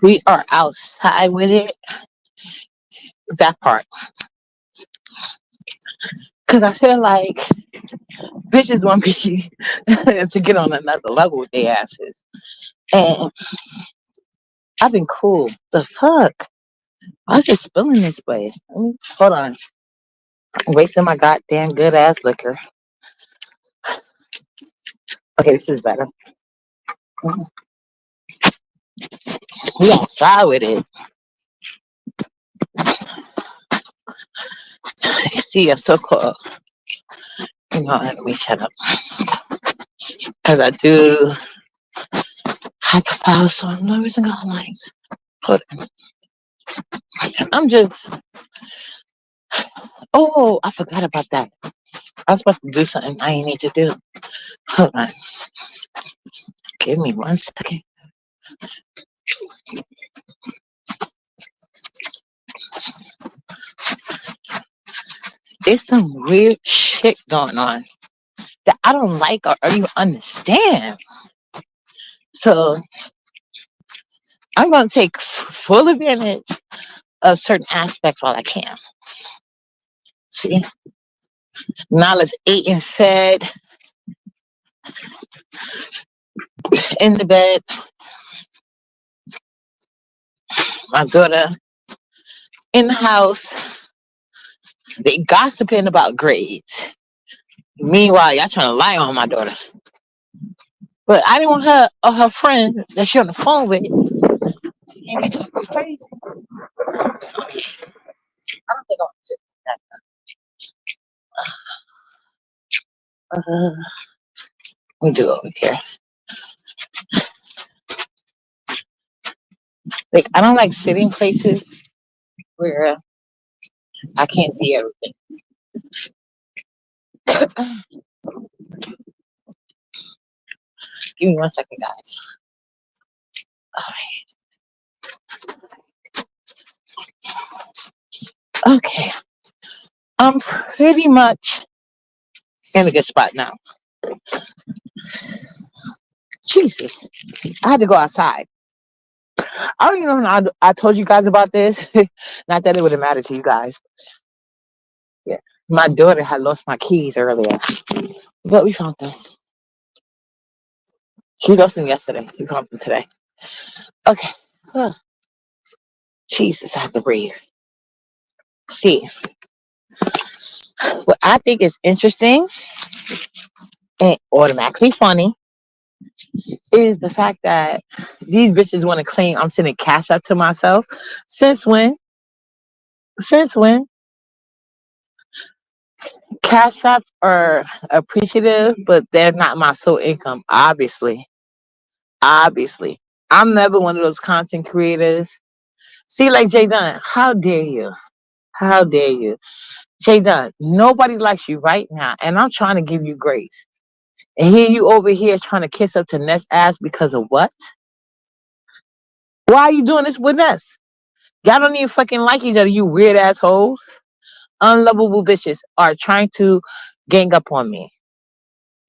We are outside with it. That part. Because I feel like bitches want me to get on another level with their asses. And I've been cool. The fuck? I was just spilling this place. Hold on. I'm wasting my goddamn good ass liquor. Okay, this is better. We outside with it. You see a so-called, let me shut up. Because I do have to file some numbers and guidelines. Hold on. I'm just, oh, I forgot about that. I was supposed to do something I ain't need to do. Hold on. Give me 1 second. There's some weird shit going on that I don't like or even understand. So I'm going to take full advantage of certain aspects while I can. See? Now let's ate and fed in the bed. My daughter in the house. They gossiping about grades. Meanwhile, y'all trying to lie on my daughter. But I didn't want her or her friend that she on the phone with. Ain't be talking crazy. I don't think I want to do that. Let me do it over here. Like, I don't like sitting places where I can't see everything. Give me 1 second, guys. Alright. Okay. I'm pretty much in a good spot now. Jesus. I had to go outside. I don't even know if I told you guys about this. Not that it would have mattered to you guys. Yeah. My daughter had lost my keys earlier. But we found them. She lost them yesterday. We found them today. Okay. Jesus, I have to breathe. See, what I think is interesting and automatically funny is the fact that these bitches want to claim I'm sending cash out to myself. Since when? Since when? Cash apps are appreciative, but they're not my sole income, obviously. Obviously. I'm never one of those content creators. See, like Jay Dunn, how dare you? How dare you? Jay Dunn, nobody likes you right now, and I'm trying to give you grace. And here you over here trying to kiss up to Ness ass because of what? Why are you doing this with Ness? Y'all don't even fucking like each other, you weird assholes. Unlovable bitches are trying to gang up on me.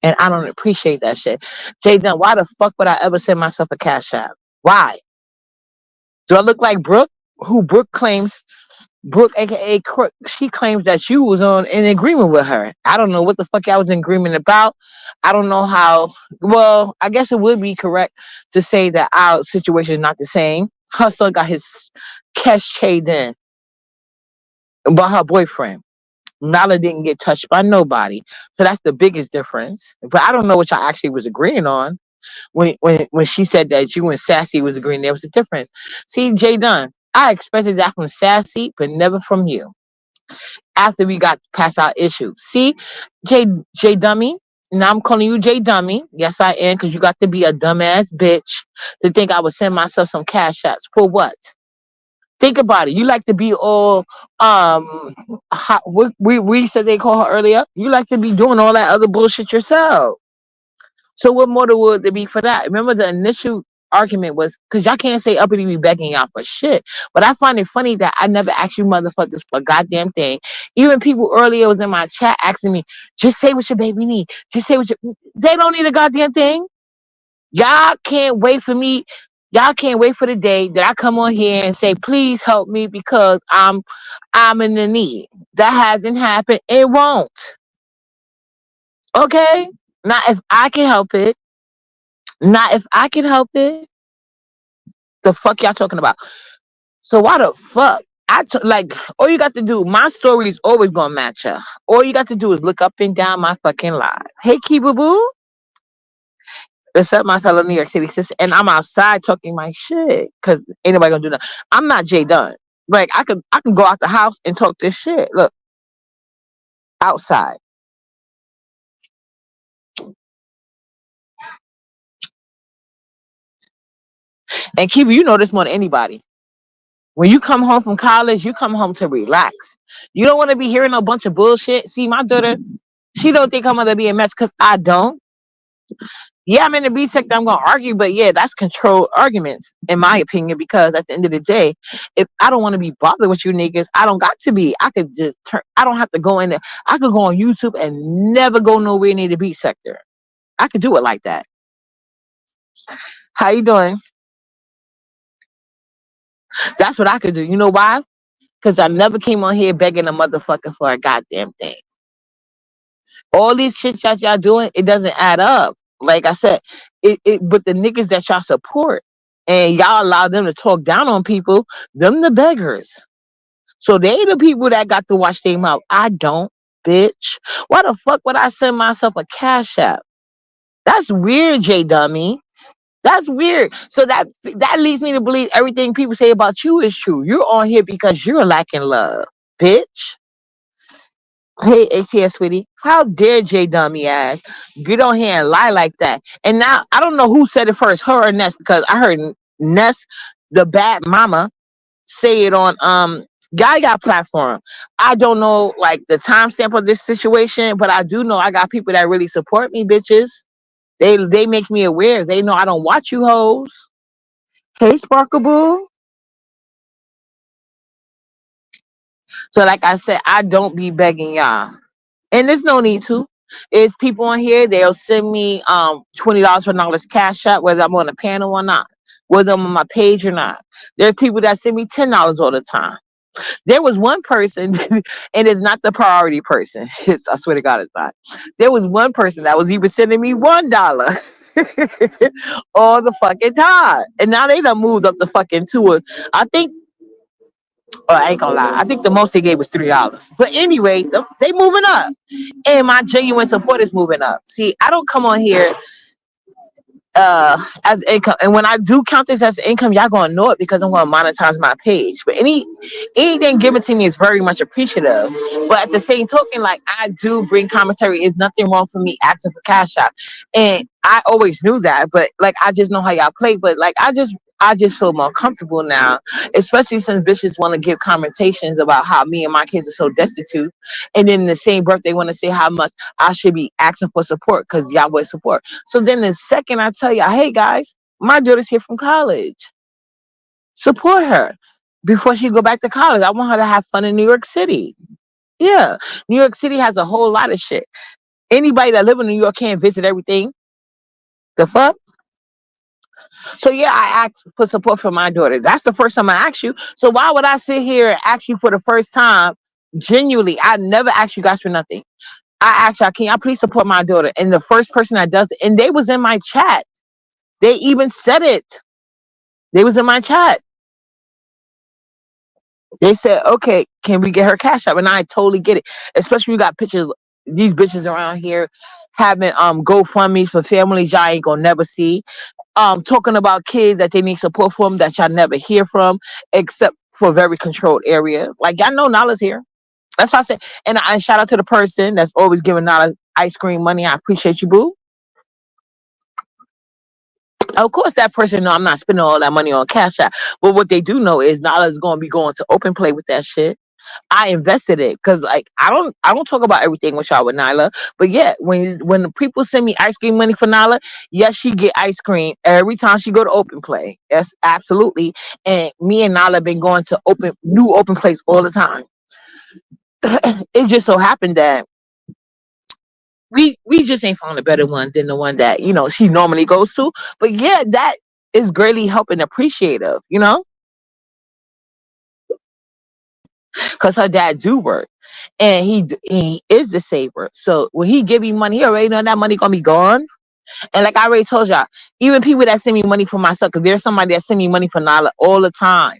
And I don't appreciate that shit. Jay Dunn, why the fuck would I ever send myself a cash app? Why? Do I look like Brooke? Who Brooke claims, Brooke, aka Crook, she claims that you was on in agreement with her. I don't know what the fuck I was in agreement about. I don't know how. Well, I guess it would be correct to say that our situation is not the same. Her son got his cash paid in by her boyfriend. Nala didn't get touched by nobody. So that's the biggest difference. But I don't know what y'all actually was agreeing on. When she said that you and Sassy was agreeing, there was a difference. See, Jay Dunn, I expected that from Sassy, but never from you. After we got past our issue. See, Jay Dummy, now I'm calling you Jay Dummy. Yes, I am, because you got to be a dumbass bitch to think I would send myself some cash shots. For what? Think about it. You like to be all hot, we said they call her earlier. You like to be doing all that other bullshit yourself. So what more would there be for that? Remember the initial argument was because y'all can't say uppity be begging y'all for shit. But I find it funny that I never asked you motherfuckers for a goddamn thing. Even people earlier was in my chat asking me, just say what your baby need. Just say what your they don't need a goddamn thing. Y'all can't wait for me. Y'all can't wait for the day that I come on here and say, please help me because I'm in the need. That hasn't happened. It won't. Okay? Not if I can help it. Not if I can help it. The fuck y'all talking about? So why the fuck? Like, all you got to do, my story is always gonna match her. All you got to do is look up and down my fucking live. Hey, Kiba Boo. Except my fellow New York City sister. And I'm outside talking my shit. Cause ain't nobody gonna do that. I'm not Jay Dunn. Like, I can go out the house and talk this shit. Look, outside. And Kiba, you know this more than anybody. When you come home from college, you come home to relax. You don't want to be hearing a bunch of bullshit. See, my daughter, she don't think I'm gonna be a mess because I don't. Yeah, I'm in the B sector. I'm gonna argue, but yeah, that's controlled arguments, in my opinion. Because at the end of the day, if I don't want to be bothered with you niggas, I don't got to be. I could just turn. I don't have to go in there. I could go on YouTube and never go nowhere near the B sector. I could do it like that. How you doing? That's what I could do. You know why? Because I never came on here begging a motherfucker for a goddamn thing. All these shit that y'all doing, it doesn't add up. Like I said, but the niggas that y'all support and y'all allow them to talk down on people, them the beggars. So they the people that got to watch their mouth. I don't, bitch. Why the fuck would I send myself a cash app? That's weird, J Dummy. That's weird. So that leads me to believe everything people say about you is true. You're on here because you're lacking love, bitch. Hey, ATS sweetie, how dare J Dummy ass get on here and lie like that? And now I don't know who said it first, her or Ness, because I heard Ness, the bad mama, say it on Gaga platform. I don't know like the timestamp of this situation, but I do know I got people that really support me, bitches. They make me aware. They know I don't watch you hoes. Hey, Sparkle Boo. So like I said, I don't be begging y'all. And there's no need to. There's people on here, they'll send me $20 for knowledge cash out, whether I'm on a panel or not, whether I'm on my page or not. There's people that send me $10 all the time. There was one person, and it's not the priority person. I swear to God, it's not. There was one person that was even sending me $1 all the fucking time. And now they done moved up the fucking tour. I think, I ain't gonna lie, I think the most they gave was $3. But anyway, they moving up. And my genuine support is moving up. See, I don't come on here as income, and when I do count this as income, y'all gonna know it because I'm gonna monetize my page. But anything given to me is very much appreciative. But at the same token, like I do bring commentary. Is nothing wrong for me asking for cash out, and I always knew that. But like I just know how y'all play. But like I just feel more comfortable now, especially since bitches want to give commentations about how me and my kids are so destitute, and then in the same breath they want to say how much I should be asking for support because y'all would support. So then the second I tell y'all, hey guys, my daughter's here from college, support her before she go back to college. I want her to have fun in New York City. Yeah, New York City has a whole lot of shit. Anybody that live in New York can't visit everything. The fuck? So yeah, I asked for support for my daughter. That's the first time I asked you. So why would I sit here and ask you for the first time? Genuinely, I never asked you guys for nothing. I asked y'all, can y'all please support my daughter? And the first person that does it, and they was in my chat. They even said it. They was in my chat. They said, okay, can we get her cash up? And I totally get it. Especially we got pictures, these bitches around here having GoFundMe for families y'all ain't gonna never see. Talking about kids that they need support from that y'all never hear from, except for very controlled areas. Like y'all know Nala's here. That's why I said, and I shout out to the person that's always giving Nala ice cream money. I appreciate you, boo. Of course, that person know I'm not spending all that money on Cash App, but what they do know is Nala's going to be going to Open Play with that shit. I invested it because like I don't talk about everything with y'all with Nyla, but yeah, when the people send me ice cream money for Nyla, yes, she get ice cream every time she go to Open Play. Yes, absolutely. And me and Nyla been going to new Open Plays all the time. It just so happened that we just ain't found a better one than the one that she normally goes to. But yeah, is greatly helping appreciative, because her dad do work, and he is the saver. So when he give you money, he already know that money gonna be gone. And like I already told y'all, even people that send me money for myself, because there's somebody that send me money for Nala all the time.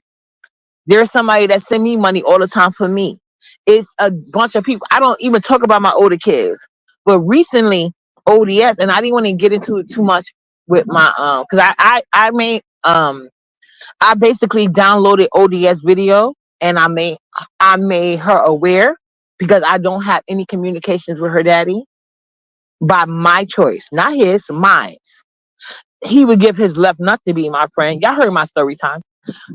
There's somebody that send me money all the time for me. It's a bunch of people. I don't even talk about my older kids. But recently, ODS, and I didn't want to get into it too much with my because I basically downloaded ODS video, and I made her aware, because I don't have any communications with her daddy, by my choice, not his, mine. He would give his left nut to be my friend. Y'all heard my story time.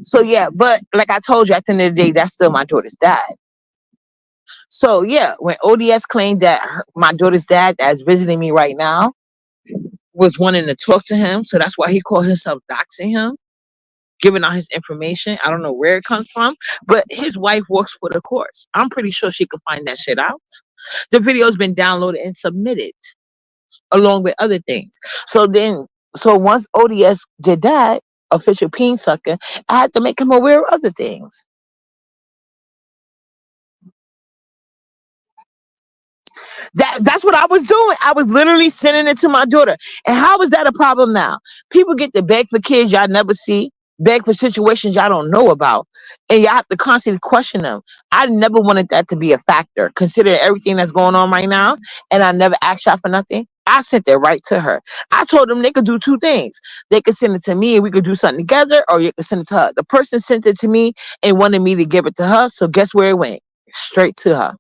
So yeah, but like I told you, at the end of the day, that's still my daughter's dad. So yeah, when ODS claimed that my daughter's dad that's visiting me right now was wanting to talk to him, so that's why he called himself doxing him, giving out his information. I don't know where it comes from, but his wife works for the courts. I'm pretty sure she could find that shit out. The video's been downloaded and submitted along with other things. So once ODS did that, official peen sucker, I had to make him aware of other things. That's what I was doing. I was literally sending it to my daughter. And how is that a problem now? People get to beg for kids y'all never see, beg for situations y'all don't know about, and y'all have to constantly question them. I never wanted that to be a factor, considering everything that's going on right now, and I never asked y'all for nothing. I sent it right to her. I told them they could do two things. They could send it to me and we could do something together, or you could send it to her. The person sent it to me and wanted me to give it to her, so guess where it went? Straight to her.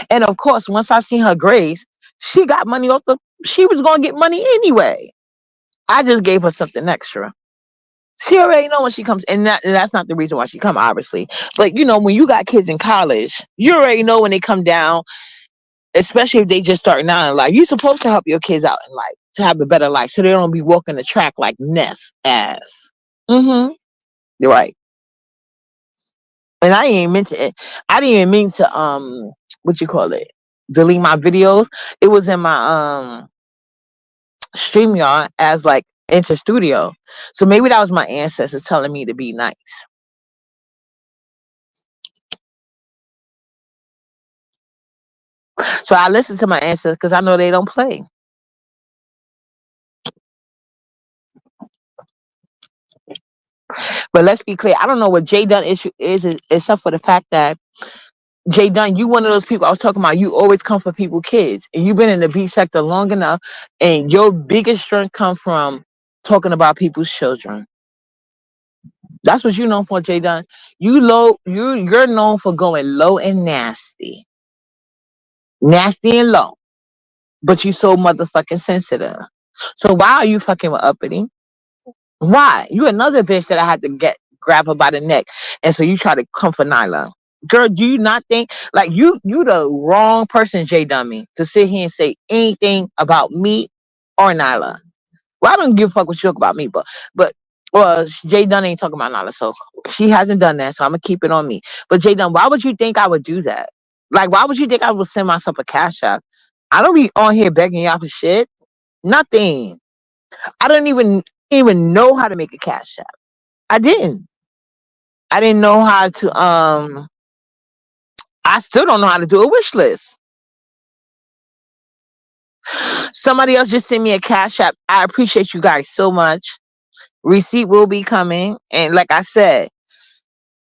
And of course, once I seen her grades, she got money off the. She was gonna get money anyway. I just gave her something extra. She already know when she comes, and that's not the reason why she come, obviously. But when you got kids in college, you already know when they come down, especially if they just starting out in life. You're supposed to help your kids out in life to have a better life, so they don't be walking the track like Ness ass. Mm-hmm. You're right. And I ain't meant to. I didn't even mean to what you call it, delete my videos. It was in my StreamYard as like Enter Studio. So maybe that was my ancestors telling me to be nice. So I listen to my ancestors because I know they don't play. But let's be clear. I don't know what Jay Dunn issue is, except for the fact that Jay Dunn, you one of those people I was talking about. You always come for people, kids, and you've been in the B sector long enough, and your biggest strength come from talking about people's children. That's what you're known for, Jay Dunn. You're known for going low and nasty, nasty and low. But you so motherfucking sensitive. So why are you fucking with uppity? Why? You another bitch that I had to grab her by the neck, and so you try to come for Nyla. Girl, do you not think like you the wrong person, Jay Dummy, to sit here and say anything about me or Nyla? Well, I don't give a fuck what you talk about me, but well, Jay Dunn ain't talking about Nyla, so she hasn't done that, so I'm gonna keep it on me. But Jay Dunn, why would you think I would do that? Like, why would you think I would send myself a cash app? I don't be on here begging y'all for shit. Nothing. I don't even know how to make a cash app. I didn't. I didn't know how to I still don't know how to do a wish list. Somebody else just sent me a cash app. I appreciate you guys so much. Receipt will be coming. And like I said,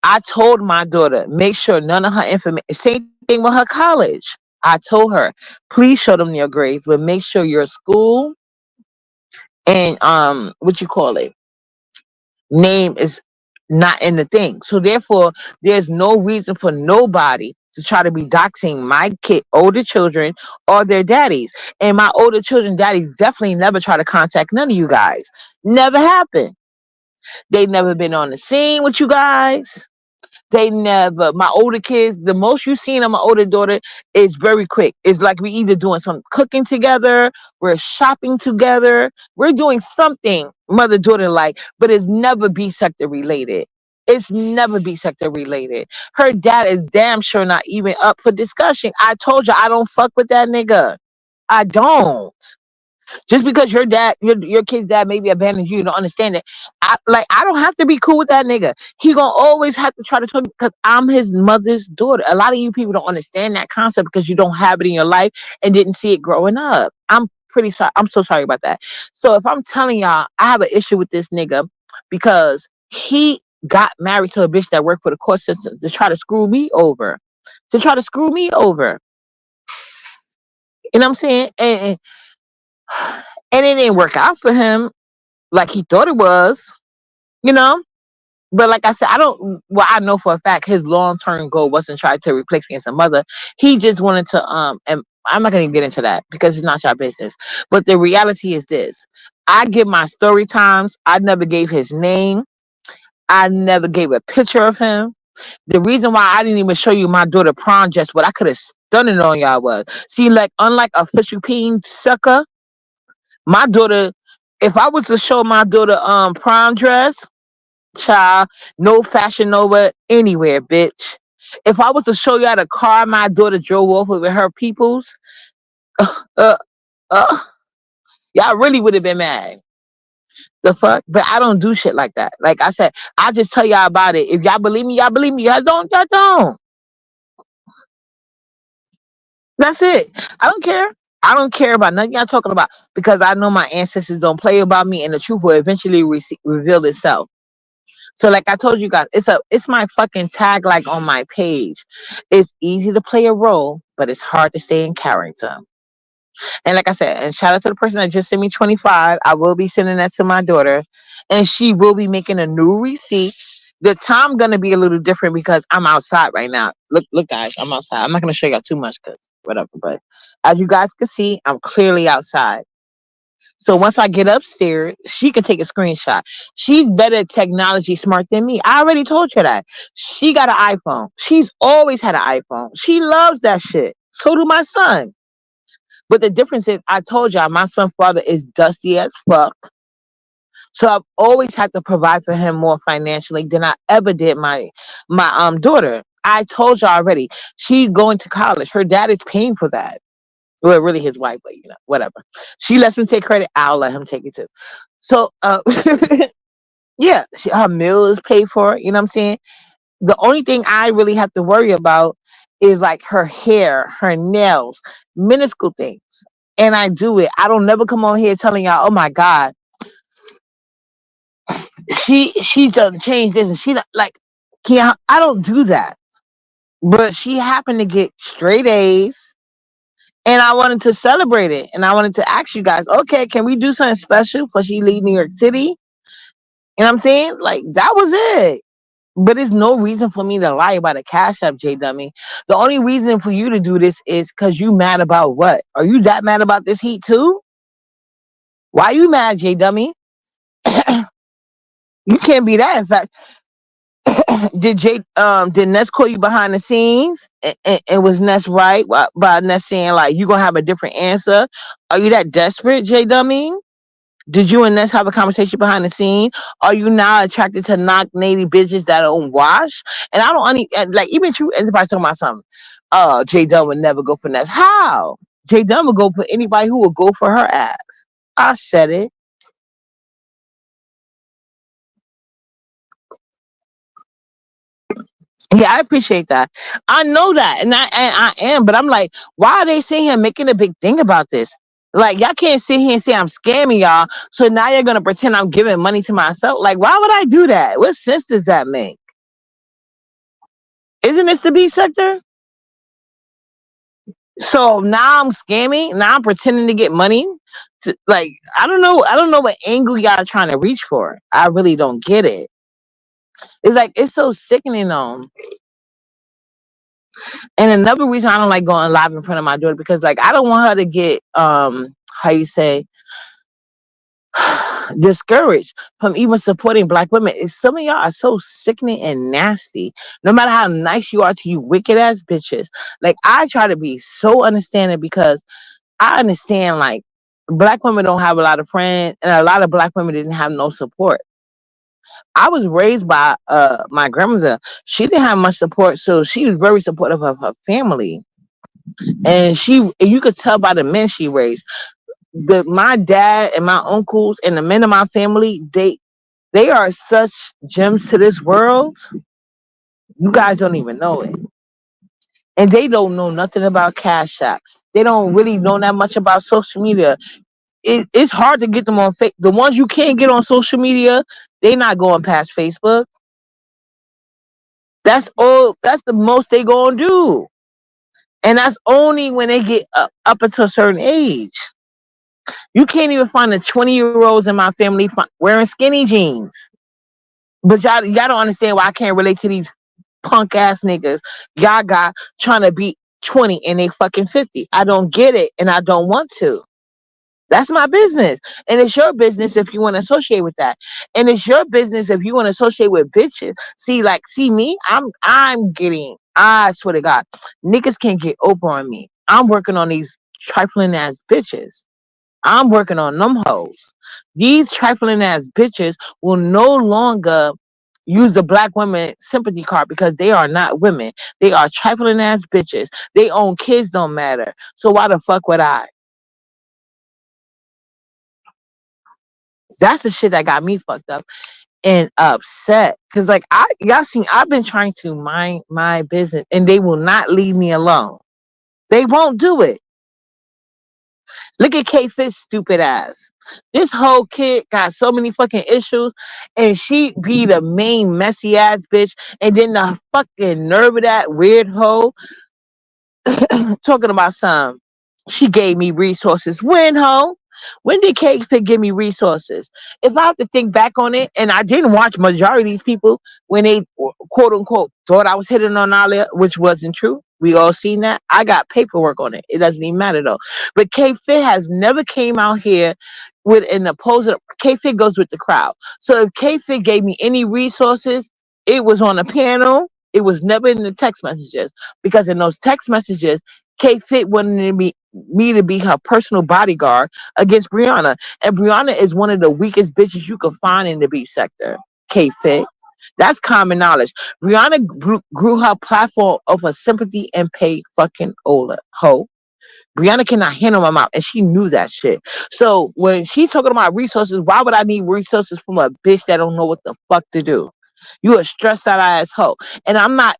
I told my daughter, make sure none of her information, same thing with her college. I told her, please show them your grades, but make sure your school and what you call it, name is not in the thing. So therefore, there's no reason for nobody to try to be doxing my older children or their daddies. And my older children daddies definitely never try to contact none of you guys. Never happened. They've never been on the scene with you guys. They never, my older kids, the most you've seen of my older daughter is very quick. It's like we either doing some cooking together, we're shopping together, we're doing something mother daughter like, but it's never B sector related. It's never B sector related. Her dad is damn sure not even up for discussion. I told you I don't fuck with that nigga. I don't. Just because your dad, your kid's dad maybe abandoned you, you don't understand it. I don't have to be cool with that nigga. He gonna always have to try to talk because I'm his mother's daughter. A lot of you people don't understand that concept because you don't have it in your life and didn't see it growing up. I'm pretty sorry. I'm so sorry about that. So if I'm telling y'all, I have an issue with this nigga because he got married to a bitch that worked for the court system to try to screw me over. To try to screw me over. You know what I'm saying? And it didn't work out for him like he thought it was, you know. But like I said, I don't. Well, I know for a fact his long term goal wasn't trying to replace me as a mother. He just wanted to. And I'm not gonna even get into that because it's not your business. But the reality is this: I give my story times. I never gave his name. I never gave a picture of him. The reason why I didn't even show you my daughter prom dress, what I could have stunned it on y'all was, see, like unlike a fishy peen sucker, my daughter. If I was to show my daughter prom dress, child, no Fashion Nova anywhere, bitch. If I was to show y'all the car my daughter drove off with her peoples, uh, uh, y'all really would have been mad. The fuck? But I don't do shit like that. Like I said, I just tell y'all about it. If y'all believe me, y'all believe me. Y'all don't, y'all don't. That's it. I don't care. I don't care about nothing y'all talking about because I know my ancestors don't play about me and the truth will eventually reveal itself. So like I told you guys, it's my fucking tag like on my page. It's easy to play a role, but it's hard to stay in character. And like I said, and shout out to the person that just sent me 25. I will be sending that to my daughter, and she will be making a new receipt. The time gonna be a little different because I'm outside right now. Look, guys, I'm outside. I'm not gonna show y'all too much because whatever. But as you guys can see, I'm clearly outside. So once I get upstairs, she can take a screenshot. She's better at technology smart than me. I already told you that. She got an iPhone. She's always had an iPhone. She loves that shit. So do my son. But the difference is, I told y'all, my son's father is dusty as fuck. So I've always had to provide for him more financially than I ever did my daughter. I told y'all already. She's going to college. Her dad is paying for that. Well, really his wife, but whatever. She lets me take credit. I'll let him take it too. So, yeah, her meal is paid for. You know what I'm saying? The only thing I really have to worry about is like her hair, her nails, minuscule things. And I do it. I don't never come on here telling y'all, oh my God, she done changed this and she not like, yeah, I don't do that. But she happened to get straight A's. And I wanted to celebrate it. And I wanted to ask you guys, okay, can we do something special for she leave New York City? You know what I'm saying? Like, that was it. But there's no reason for me to lie about a cash app, J Dummy. The only reason for you to do this is because you mad about what? Are you that mad about this heat too? Why you mad, J Dummy? You can't be that. In fact, did Ness call you behind the scenes? And was Ness right by Ness saying like you gonna have a different answer? Are you that desperate, J Dummy? Did you and Ness have a conversation behind the scene? Are you now attracted to knock nady bitches that don't wash? And I don't like even true anybody talking about something. J Dunn would never go for Ness. How? J Dunn would go for anybody who would go for her ass. I said it. Yeah, I appreciate that. I know that, and I am, but I'm like, why are they sitting here making a big thing about this? Like, y'all can't sit here and say I'm scamming y'all, so now you're gonna pretend I'm giving money to myself. Like, why would I do that? What sense does that make? Isn't this the B sector? So now I'm scamming. Now I'm pretending to get money. Like, I don't know. I don't know what angle y'all are trying to reach for. I really don't get it. It's like it's so sickening though. And another reason I don't like going live in front of my daughter because like I don't want her to get how you say discouraged from even supporting black women. Some of y'all are so sickening and nasty. No matter how nice you are to you wicked ass bitches. Like I try to be so understanding because I understand like black women don't have a lot of friends and a lot of black women didn't have no support. I was raised by my grandmother. She didn't have much support, so she was very supportive of her family. And you could tell by the men she raised. my dad and my uncles and the men of my family, they are such gems to this world. You guys don't even know it. And they don't know nothing about Cash App. They don't really know that much about social media. It's hard to get them on the ones you can't get on social media, they not going past Facebook. That's all. That's the most they gonna do, and that's only when they get up until a certain age. You can't even find the 20-year-olds in my family wearing skinny jeans. But y'all don't understand why I can't relate to these punk ass niggas. Y'all got trying to be 20 and they fucking 50. I don't get it, and I don't want to. That's my business. And it's your business if you want to associate with that. And it's your business if you want to associate with bitches. See me, I swear to God, niggas can't get over on me. I'm working on these trifling ass bitches. I'm working on them hoes. These trifling ass bitches will no longer use the black women sympathy card because they are not women. They are trifling ass bitches. They own kids don't matter. So why the fuck would I? That's the shit that got me fucked up and upset. Cause like y'all seen, I've been trying to mind my business and they will not leave me alone. They won't do it. Look at K Fit's stupid ass. This whole kid got so many fucking issues and she be the main messy ass bitch. And then the fucking nerve of that weird hoe talking about some. She gave me resources. When, ho? When did K Fit give me resources? If I have to think back on it, and I didn't watch majority of these people when they quote unquote thought I was hitting on Alia, which wasn't true. We all seen that. I got paperwork on it. It doesn't even matter though. But K Fit has never came out here with an opposing. K Fit goes with the crowd. So if K Fit gave me any resources, it was on a panel. It was never in the text messages because in those text messages, K Fit wanted me to be her personal bodyguard against Brianna. And Brianna is one of the weakest bitches you can find in the beat sector. K Fit. That's common knowledge. Brianna grew her platform of her sympathy and pay fucking Ola. Ho. Brianna cannot handle my mouth, and she knew that shit. So when she's talking about resources, why would I need resources from a bitch that don't know what the fuck to do? You a stressed out ass hoe. And I'm not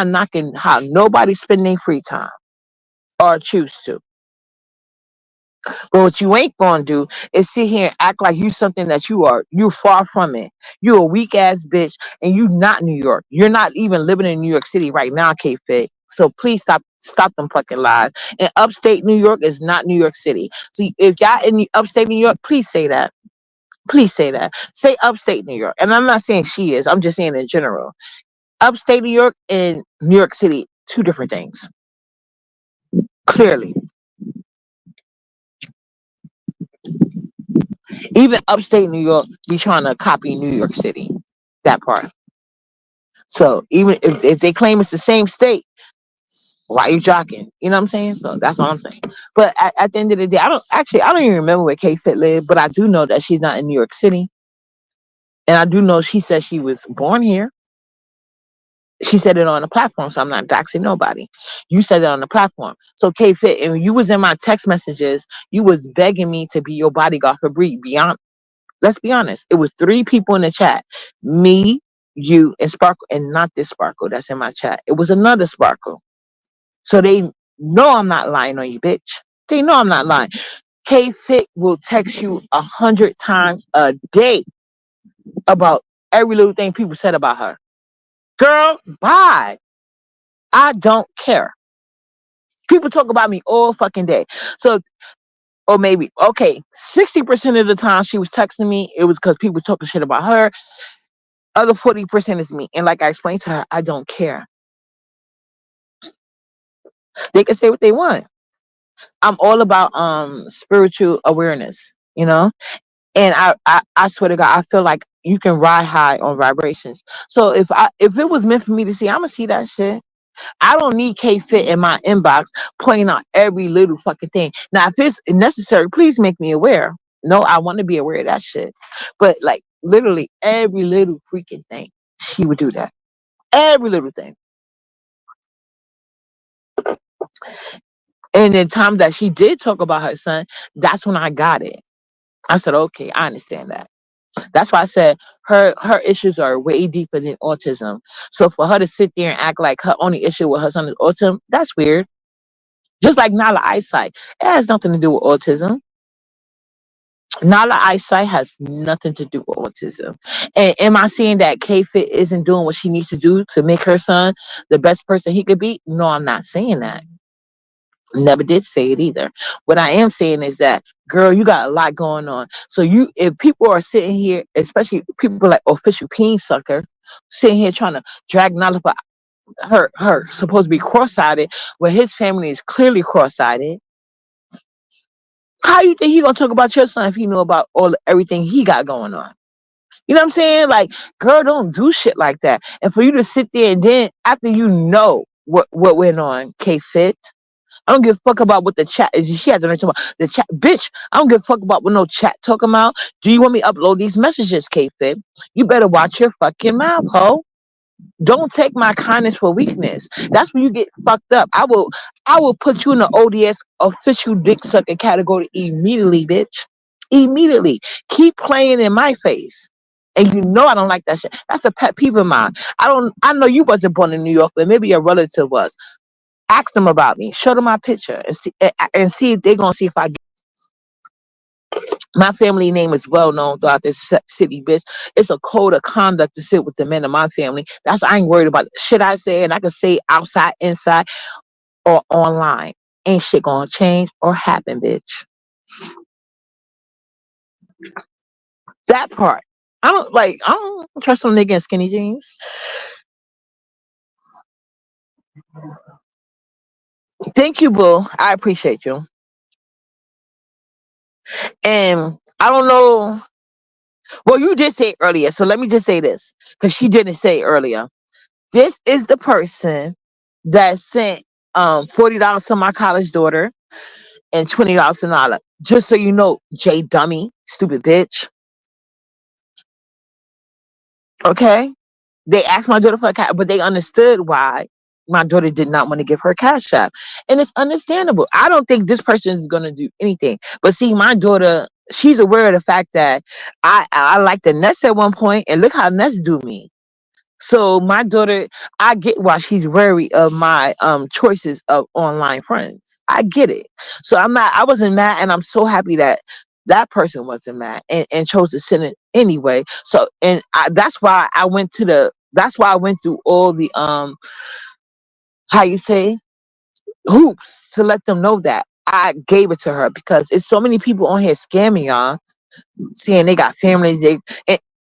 knocking how nobody spend their free time or choose to. But what you ain't gonna do is sit here and act like you something that you are. You're far from it. You a weak ass bitch, and you not New York. You're not even living in New York City right now, K Fit. So please stop them fucking lies. And upstate New York is not New York City. So if y'all in upstate New York, please say that. Please say that. Say upstate New York. And I'm not saying she is. I'm just saying in general. Upstate New York and New York City, two different things. Clearly. Even upstate New York be trying to copy New York City. That part. So even if they claim it's the same state, why are you jockeying? You know what I'm saying? So that's what I'm saying. But at the end of the day, I don't even remember where K Fit lived, but I do know that she's not in New York City. And I do know she said she was born here. She said it on the platform, so I'm not doxing nobody. You said it on the platform. So K Fit, and you was in my text messages, you was begging me to be your bodyguard for Bree. Beyond, let's be honest, it was 3 people in the chat. Me, you, and Sparkle, and not this Sparkle that's in my chat. It was another Sparkle. So they know I'm not lying on you, bitch. They know I'm not lying. K Fit will text you 100 times a day about every little thing people said about her. Girl, bye. I don't care. People talk about me all fucking day. So, or maybe, okay, 60% of the time she was texting me, it was because people was talking shit about her. Other 40% is me. And like I explained to her, I don't care. They can say what they want. I'm all about spiritual awareness, you know? And I swear to God, I feel like you can ride high on vibrations. So if it was meant for me to see, I'm gonna see that shit. I don't need K Fit in my inbox pointing out every little fucking thing. Now, if it's necessary, please make me aware. No, I want to be aware of that shit. But like literally every little freaking thing, she would do that. Every little thing. And the time that she did talk about her son, that's when I got it. I said, okay, I understand that. That's why I said her issues are way deeper than autism. So for her to sit there and act like her only issue with her son is autism, that's weird. Just like Nala eyesight, it has nothing to do with autism. Nala eyesight has nothing to do with autism. And am I saying that K Fit isn't doing what she needs to do to make her son the best person he could be? No, I'm not saying that. Never did say it either. What I am saying is that, girl, you got a lot going on. So if people are sitting here, especially people like official peen sucker, sitting here trying to drag Nala for her supposed to be cross-eyed, where his family is clearly cross-eyed. How you think he gonna talk about your son if he know about everything he got going on? You know what I'm saying? Like, girl, don't do shit like that. And for you to sit there and then after you know what went on, K Fit, I don't give a fuck about what the chat is. She had to talk about the chat, bitch. I don't give a fuck about what no chat talking about. Do you want me to upload these messages, K Fit? You better watch your fucking mouth, ho. Don't take my kindness for weakness. That's when you get fucked up. I will put you in the ODS official dick sucker category immediately, bitch. Immediately. Keep playing in my face. And you know I don't like that shit. That's a pet peeve of mine. I know you wasn't born in New York, but maybe your relative was. Ask them about me. Show them my picture and see if they're gonna see if I. My family name is well known throughout this city, bitch. It's a code of conduct to sit with the men of my family. That's I ain't worried about it. Shit I say, and I can say outside, inside, or online. Ain't shit gonna change or happen, bitch. That part. I don't trust some nigga in skinny jeans. Thank you, boo. I appreciate you. And I don't know. Well, you did say it earlier, so let me just say this. Because she didn't say it earlier. This is the person that sent $40 to my college daughter and $20 to Nala. Just so you know, Jay Dummy, stupid bitch. Okay? They asked my daughter for a cash, but they understood why my daughter did not want to give her cash app. And it's understandable. I don't think this person is gonna do anything. But see, my daughter, she's aware of the fact that I liked the Ness at one point, and look how Ness do me. So my daughter, I get why she's wary of my choices of online friends. I get it. So I wasn't mad, and I'm so happy that that person wasn't mad and chose to send it anyway. So that's why I went through all the how you say hoops to let them know that I gave it to her, because it's so many people on here scamming y'all, saying they got families.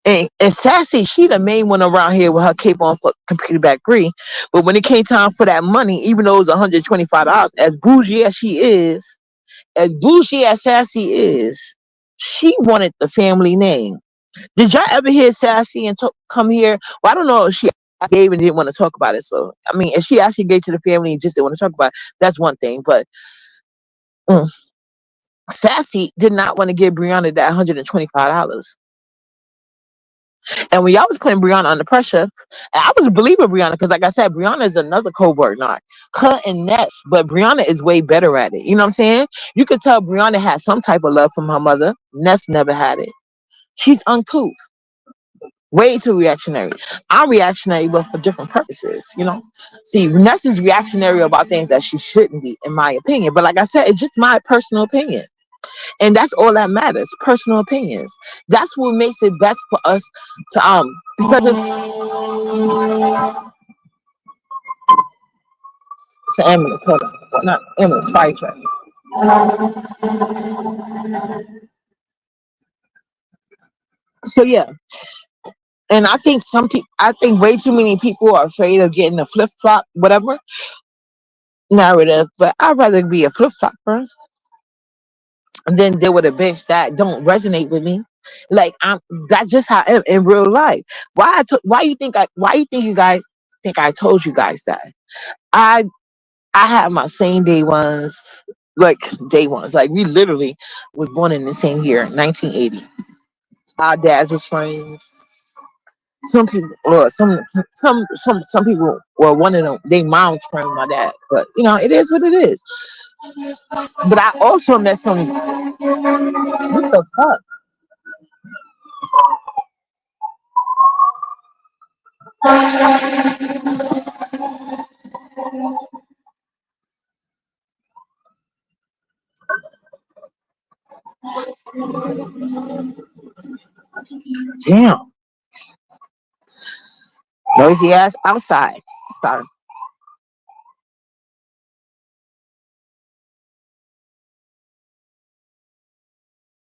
And Sassy, she the main one around here with her cape on for computer back free. But when it came time for that money, even though it was $125, as bougie as Sassy is, she wanted the family name. Did y'all ever hear Sassy and come here? Well, I don't know if she gave and didn't want to talk about it. So, I mean, if she actually gave to the family and just didn't want to talk about it, that's one thing. But mm, Sassy did not want to give Brianna that $125. And when y'all was putting Brianna under pressure, I was a believer of Brianna because, like I said, Brianna is another covert narc. Her and Ness, but Brianna is way better at it. You know what I'm saying? You could tell Brianna had some type of love from her mother. Ness never had it. She's uncouth, way too reactionary. I'm reactionary, but for different purposes. See, Ness is reactionary about things that she shouldn't be, in my opinion. But like I said, it's just my personal opinion. And that's all that matters, personal opinions. That's what makes it best for us to because it's an ambulance, hold on. Well, not ambulance, fire truck. So yeah. And I think way too many people are afraid of getting a flip flop, whatever narrative, but I'd rather be a flip flopper than deal with a bitch that don't resonate with me. Like that's just how I am in real life. Why you think you guys think I told you guys that? I I have my same day ones, like day ones. Like we literally was born in the same year, 1980. Our dads was friends. Some people, or some people, well, one of them, they moms friend my dad, but it is what it is. But I also met some. What the fuck? Damn, noisy ass outside. Sorry.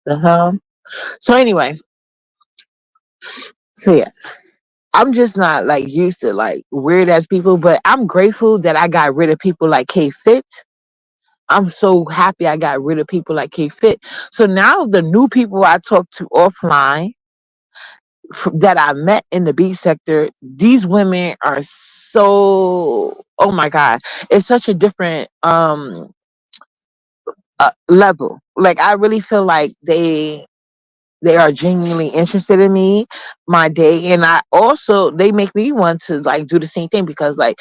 The hell. So anyway, so yeah, I'm just not like used to like weird ass people, but I'm grateful that I got rid of people like K Fit. I'm so happy I got rid of people like K Fit. So now the new people I talk to offline that I met in the beach sector, these women are so, oh my God, it's such a different level. Like I really feel like they are genuinely interested in me, my day, and I also they make me want to like do the same thing because like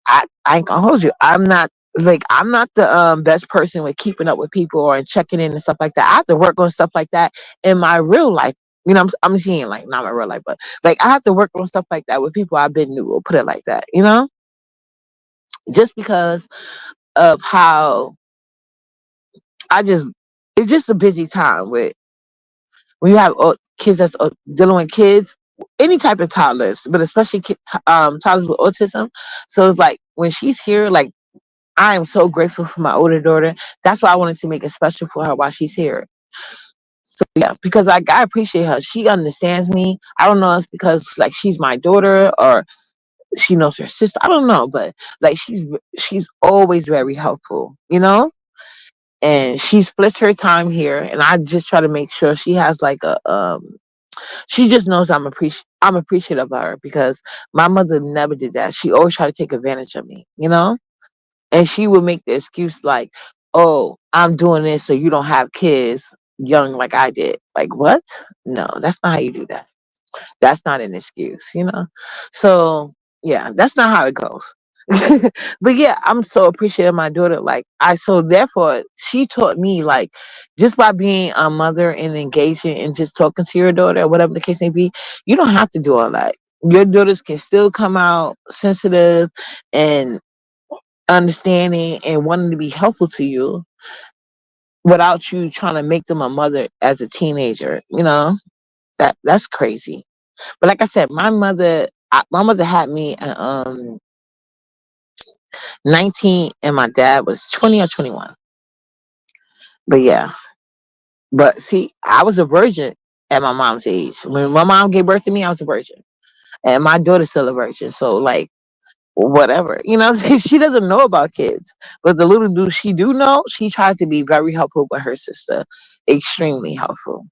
I ain't gonna hold you. I'm not the best person with keeping up with people or checking in and stuff like that. I have to work on stuff like that in my real life. I'm seeing like not my real life, but like I have to work on stuff like that with people I've been new. We'll put it like that, just because of how I just it's just a busy time with when you have kids that's dealing with kids, any type of toddlers, but especially toddlers with autism. So it's like when she's here, like I am so grateful for my older daughter. That's why I wanted to make it special for her while she's here. So yeah, because like I appreciate her. She understands me. I don't know if it's because like she's my daughter or she knows her sister. I don't know, but like she's always very helpful. And she splits her time here, and I just try to make sure she has like a she just knows I'm appreciative of her because my mother never did that. She always tried to take advantage of me. And she would make the excuse like, "Oh, I'm doing this so you don't have kids young like I did." Like what? No, that's not how you do that. That's not an excuse. So yeah, that's not how it goes. But yeah, I'm so appreciative of my daughter. Like so therefore she taught me like just by being a mother and engaging and just talking to your daughter or whatever the case may be, you don't have to do all that. Your daughters can still come out sensitive and understanding and wanting to be helpful to you without you trying to make them a mother as a teenager. That's crazy. But like I said, my mother had me at 19 and my dad was 20 or 21. But yeah, but see, I was a virgin at my mom's age. When my mom gave birth to me, I was a virgin, and my daughter's still a virgin. So like whatever, she doesn't know about kids, but the little do she do know, she tried to be very helpful with her sister, extremely helpful.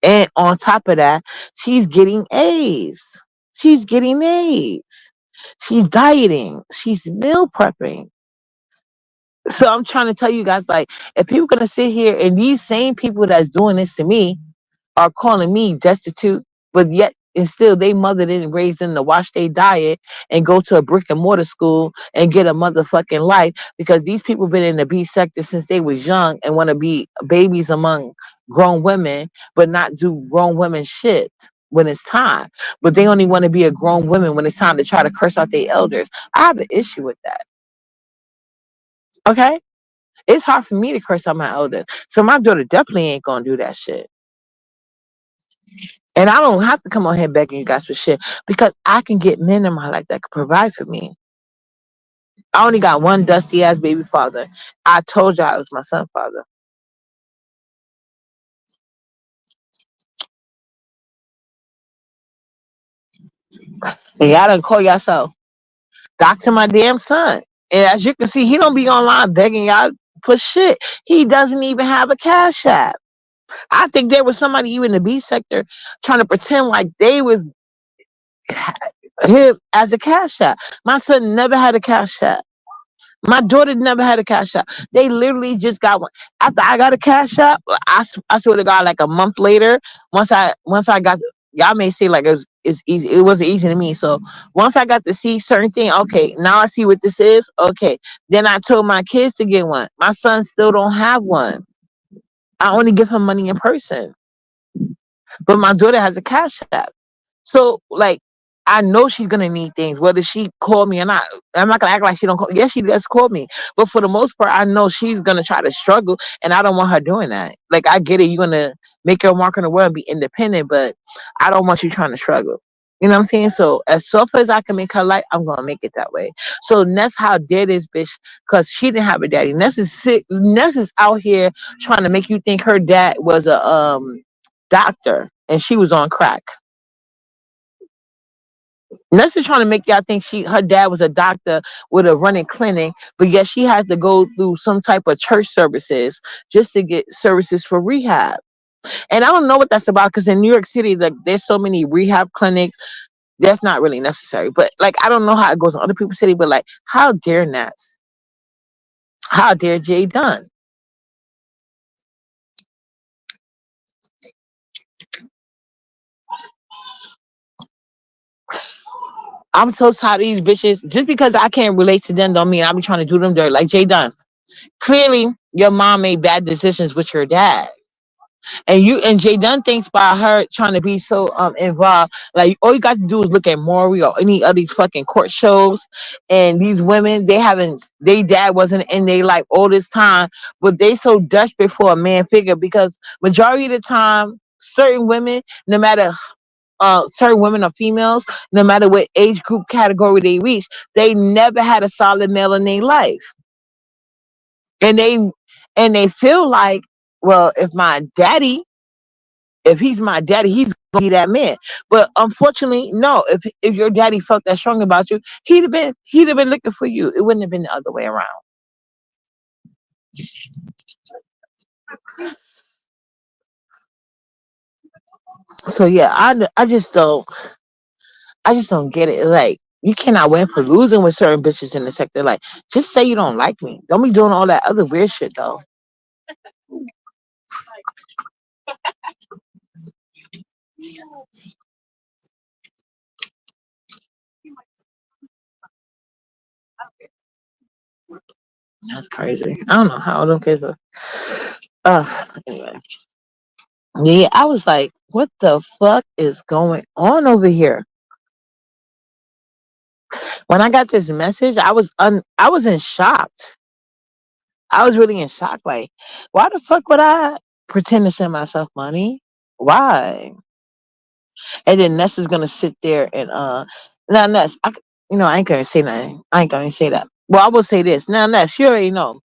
And on top of that, she's getting A's. She's getting A's. She's dieting. She's meal prepping. So I'm trying to tell you guys, like, if people gonna sit here and these same people that's doing this to me are calling me destitute, but yet and still they mother didn't raise them to watch their diet and go to a brick and mortar school and get a motherfucking life because these people been in the B sector since they was young and want to be babies among grown women, but not do grown women shit when it's time. But they only want to be a grown woman when it's time to try to curse out their elders. I have an issue with that. Okay? It's hard for me to curse out my elders. So my daughter definitely ain't gonna do that shit. And I don't have to come on here begging you guys for shit because I can get men in my life that can provide for me. I only got one dusty ass baby father. I told y'all it was my son father. And y'all done call yourself doctor my damn son. And as you can see, he don't be online begging y'all for shit. He doesn't even have a cash app. I think there was somebody even in the B sector trying to pretend like they was him as a cash app. My son never had a cash app. My daughter never had a cash app. They literally just got one. After I got a cash app, I swear to God, like a month later, once I got y'all may say like it's easy. It wasn't easy to me. So once I got to see certain thing, okay, now I see what this is. Okay, then I told my kids to get one. My son still don't have one. I only give him money in person, but my daughter has a cash app. So like I know she's gonna need things, whether she call me or not. I'm not gonna act like she don't call. Yes, she does call me, but for the most part, I know she's gonna try to struggle, and I don't want her doing that. Like I get it, you're gonna make your mark in the world and be independent, but I don't want you trying to struggle. You know what I'm saying? So as soft as I can make her life, I'm gonna make it that way. So Ness, how dare this bitch? Cause she didn't have a daddy. Ness is sick. Ness is out here trying to make you think her dad was a doctor and she was on crack. Ness is trying to make y'all think her dad was a doctor with a running clinic, but yet she has to go through some type of church services just to get services for rehab. And I don't know what that's about because in New York City, like there's so many rehab clinics. That's not really necessary. But like I don't know how it goes in other people's city, but like how dare Ness? How dare Jay Dunn? I'm so tired of these bitches. Just because I can't relate to them don't mean I'll be trying to do them dirty. Like Jay Dunn. Clearly, your mom made bad decisions with your dad. And Jay Dunn thinks by her trying to be so involved, like all you got to do is look at Maury or any of these fucking court shows, and these women they haven't, they dad wasn't in their life all this time, but they so desperate for a man figure because majority of the time, certain women, no matter certain women or females, no matter what age group category they reach, they never had a solid male in their life, and they feel like, well, if he's my daddy, he's gonna be that man. But unfortunately, no. If your daddy felt that strong about you, he'd have been looking for you. It wouldn't have been the other way around. So yeah, I just don't get it. Like you cannot win for losing with certain bitches in the sector. Like just say you don't like me. Don't be doing all that other weird shit though. That's crazy. I don't know how them kids are. Anyway, yeah, I was like, what the fuck is going on over here? When I got this message, I was in shock. I was really in shock. Like, why the fuck would I pretend to send myself money? Why? And then Ness is gonna sit there and now Ness, I ain't gonna say nothing. I ain't gonna say that. Well, I will say this. Now Ness, you already know.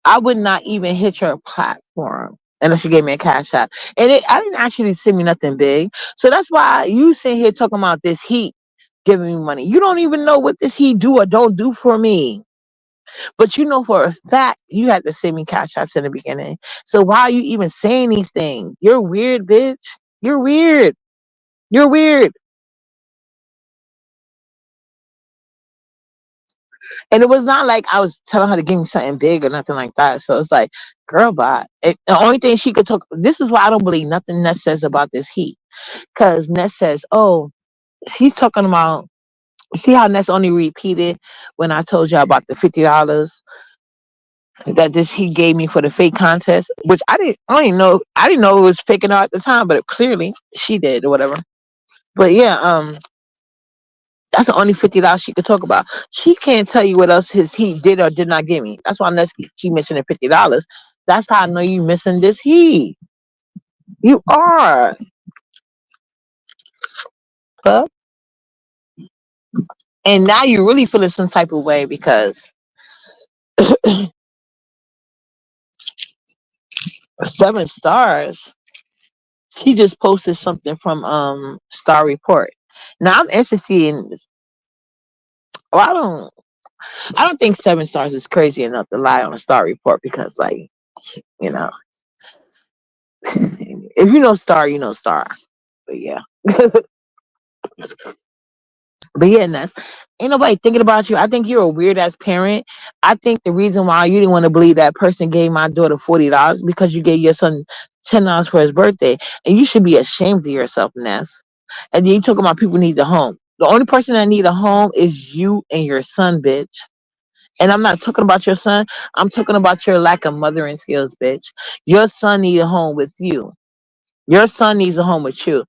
I would not even hit your platform unless you gave me a cash app. And I didn't actually send me nothing big. So that's why you sitting here talking about this heat giving me money. You don't even know what this heat do or don't do for me. But you know for a fact you had to send me cash apps in the beginning. So why are you even saying these things? You're weird, bitch. You're weird. You're weird. And it was not like I was telling her to give me something big or nothing like that. So it's like, girl, bye. The only thing she could talk. This is why I don't believe nothing Ness says about this heat. Because Ness says, oh, he's talking about. See how Ness only repeated when I told you about the $50 that this he gave me for the fake contest, which I didn't know it was faking out at the time, but clearly she did or whatever. But yeah, that's the only $50 she could talk about. She can't tell you what else he did or did not give me. That's why Ness keep mentioning $50. That's how I know you missing this he. You are. Huh? And now you're really feeling some type of way because 7 stars. She just posted something from Star Report. Now I'm interested in. Well, I don't think 7 stars is crazy enough to lie on a Star Report because, like, you know, if you know Star, you know Star. But yeah, but yeah, Ness, ain't nobody thinking about you. I think you're a weird ass parent. I think the reason why you didn't want to believe that person gave my daughter $40 because you gave your son $10 for his birthday, and you should be ashamed of yourself, Ness. And then you talking about people need a home. The only person that need a home is you and your son, bitch. And I'm not talking about your son. I'm talking about your lack of mothering skills, bitch. Your son need a home with you. Your son needs a home with you.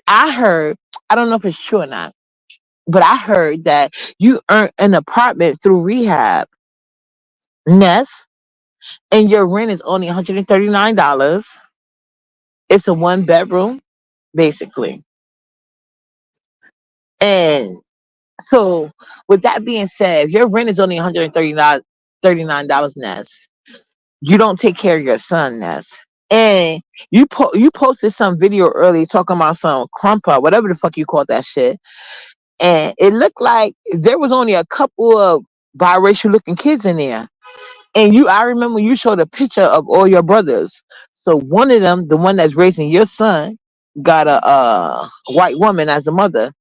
I heard, I don't know if it's true or not, but I heard that you earned an apartment through rehab, Ness, and your rent is only $139. It's a 1 bedroom, basically. And so, with that being said, if your rent is only $139, Ness, you don't take care of your son, Ness. And you posted some video earlier talking about some crumpa, whatever the fuck you call that shit. And it looked like there was only a couple of biracial looking kids in there. And I remember you showed a picture of all your brothers. So one of them, the one that's raising your son, got a white woman as a mother.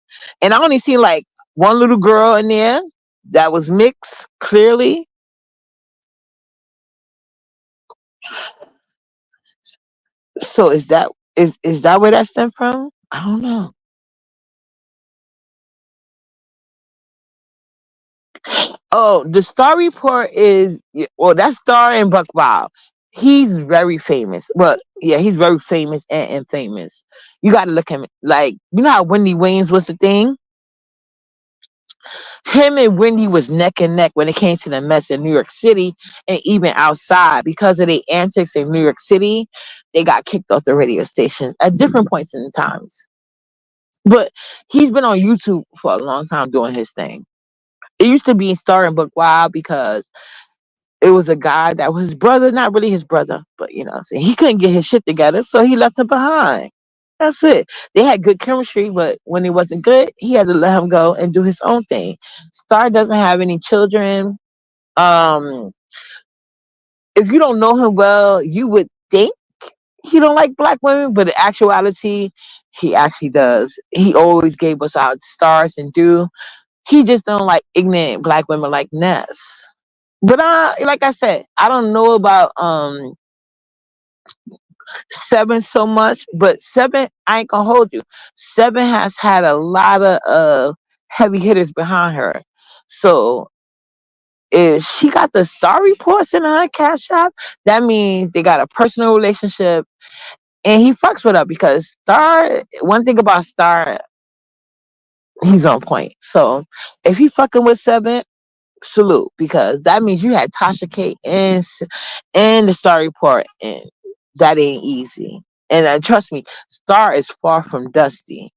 And I only seen like one little girl in there that was mixed, clearly. So is that where that stemmed from? I don't know. Oh, the Star Report is, well, that's Star and Buck Wild. He's very famous. Well, yeah, he's very famous and infamous. You got to look him like, you know how Wendy Williams was the thing. Him and Wendy was neck and neck when it came to the mess in New York City and even outside. Because of the antics in New York City, they got kicked off the radio station at different points in the times. But he's been on YouTube for a long time doing his thing. It used to be Star and Book Wild because it was a guy that was his brother, not really his brother, but you know what I'm saying? He couldn't get his shit together, so he left him behind. That's it. They had good chemistry, but when it wasn't good, he had to let him go and do his own thing. Star doesn't have any children. Um, if you don't know him well, you would think he don't like black women, but in actuality, he actually does. He always gave us our stars and do. He just don't like ignorant black women like Ness. But like I said, I don't know about Seven so much, but Seven, I ain't gonna hold you. Seven has had a lot of heavy hitters behind her. So if she got the star reports in her cash app, that means they got a personal relationship, and he fucks with her because Star. One thing about Star, he's on point. So if he fucking with Seven, salute, because that means you had Tasha K and the Star Report, and that ain't easy. And trust me, Star is far from dusty.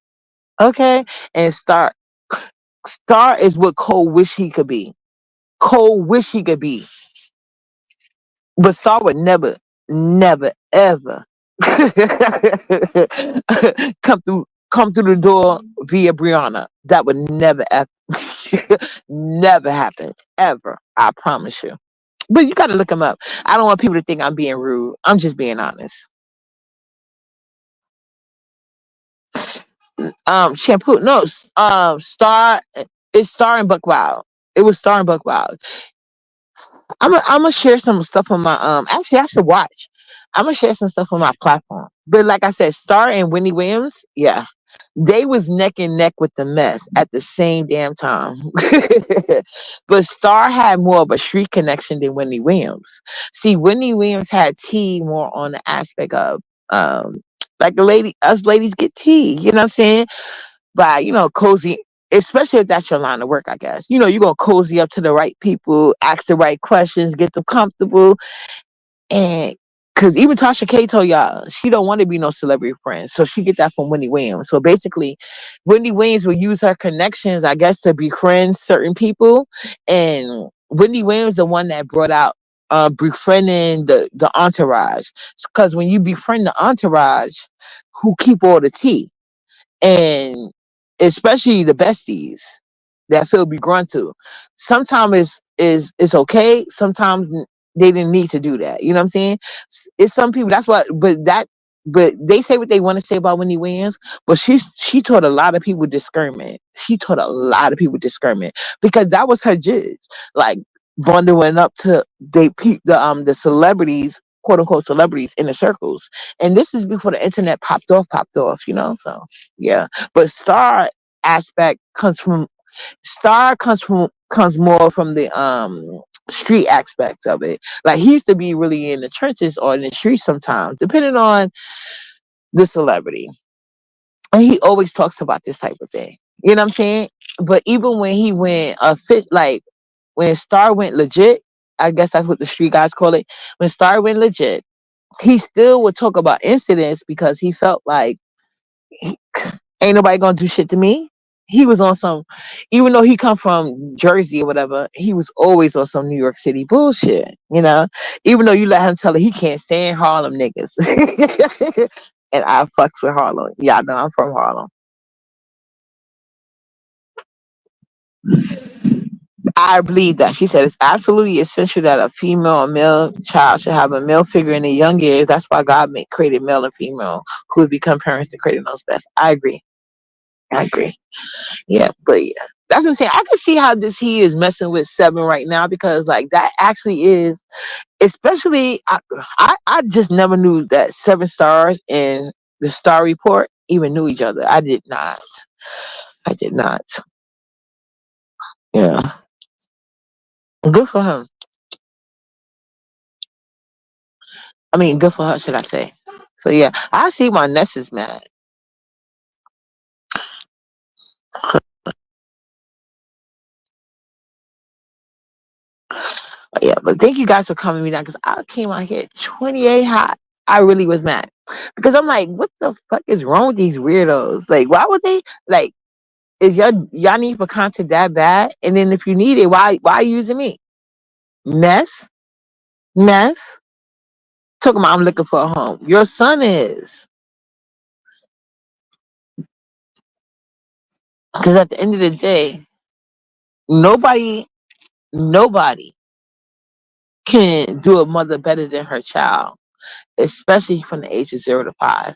Okay, and Star is what Cole wish he could be. Cole wish he could be, but Star would never, never, ever come through come through the door via Brianna. That would never ever never happen ever. I promise you. But you got to look him up. I don't want people to think I'm being rude. I'm just being honest. Shampoo. No. Star. It's Star and Buck Wild. It was Star and Buck Wild. I'm gonna share some stuff on my Actually, I should watch. I'm gonna share some stuff on my platform. But like I said, Star and Wendy Williams, yeah, they was neck and neck with the mess at the same damn time. But Star had more of a street connection than Wendy Williams. See, Wendy Williams had tea more on the aspect of like the lady, us ladies get tea. You know what I'm saying? By cozy, especially if that's your line of work, I guess. You're gonna cozy up to the right people, ask the right questions, get them comfortable. And because even Tasha K told y'all she don't want to be no celebrity friend, so she get that from Wendy Williams. So basically, Wendy Williams will use her connections, I guess, to befriend certain people. And Wendy Williams the one that brought out befriending the entourage, because when you befriend the entourage, who keep all the tea, and especially the besties that Phil be grunt to. Sometimes it's okay. Sometimes they didn't need to do that. You know what I'm saying? It's some people. That's what. But they say what they want to say about Wendy Williams. But she taught a lot of people discernment. She taught a lot of people discernment because that was her judge. Like bundling up to the celebrities quote unquote celebrities in the circles. And this is before the internet popped off, you know? So yeah. But aspect comes from comes more from the street aspect of it. Like he used to be really in the churches or in the streets sometimes, depending on the celebrity. And he always talks about this type of thing. You know what I'm saying? But even when he went fit like when Star went legit, I guess that's what the street guys call it. When Star went legit, he still would talk about incidents because he felt like ain't nobody gonna do shit to me. He was on some, even though he come from Jersey or whatever, he was always on some New York City bullshit, you know. Even though you let him tell it, he can't stand Harlem niggas, and I fucks with Harlem. Y'all know I'm from Harlem. I believe that. She said it's absolutely essential that a female or male child should have a male figure in the young years. That's why God created male and female who would become parents and created those best. I agree. I agree. Yeah, but yeah, that's what I'm saying. I can see how this he is messing with seven right now because like that actually is, especially I just never knew that Seven Stars and the Star Report even knew each other. I did not. I did not. Yeah, good for him. I mean, good for her, should I say? So yeah, I see why Ness is mad. Yeah, but thank you guys for coming me down because I came out here 28 hot. I really was mad because I'm like, what the fuck is wrong with these weirdos? Like, why would they like? Is y'all need for content that bad? And then if you need it, why using me? Ness, Ness, talking about I'm looking for a home. Your son is because at the end of the day, nobody, nobody can do a mother better than her child, especially from the age of 0 to 5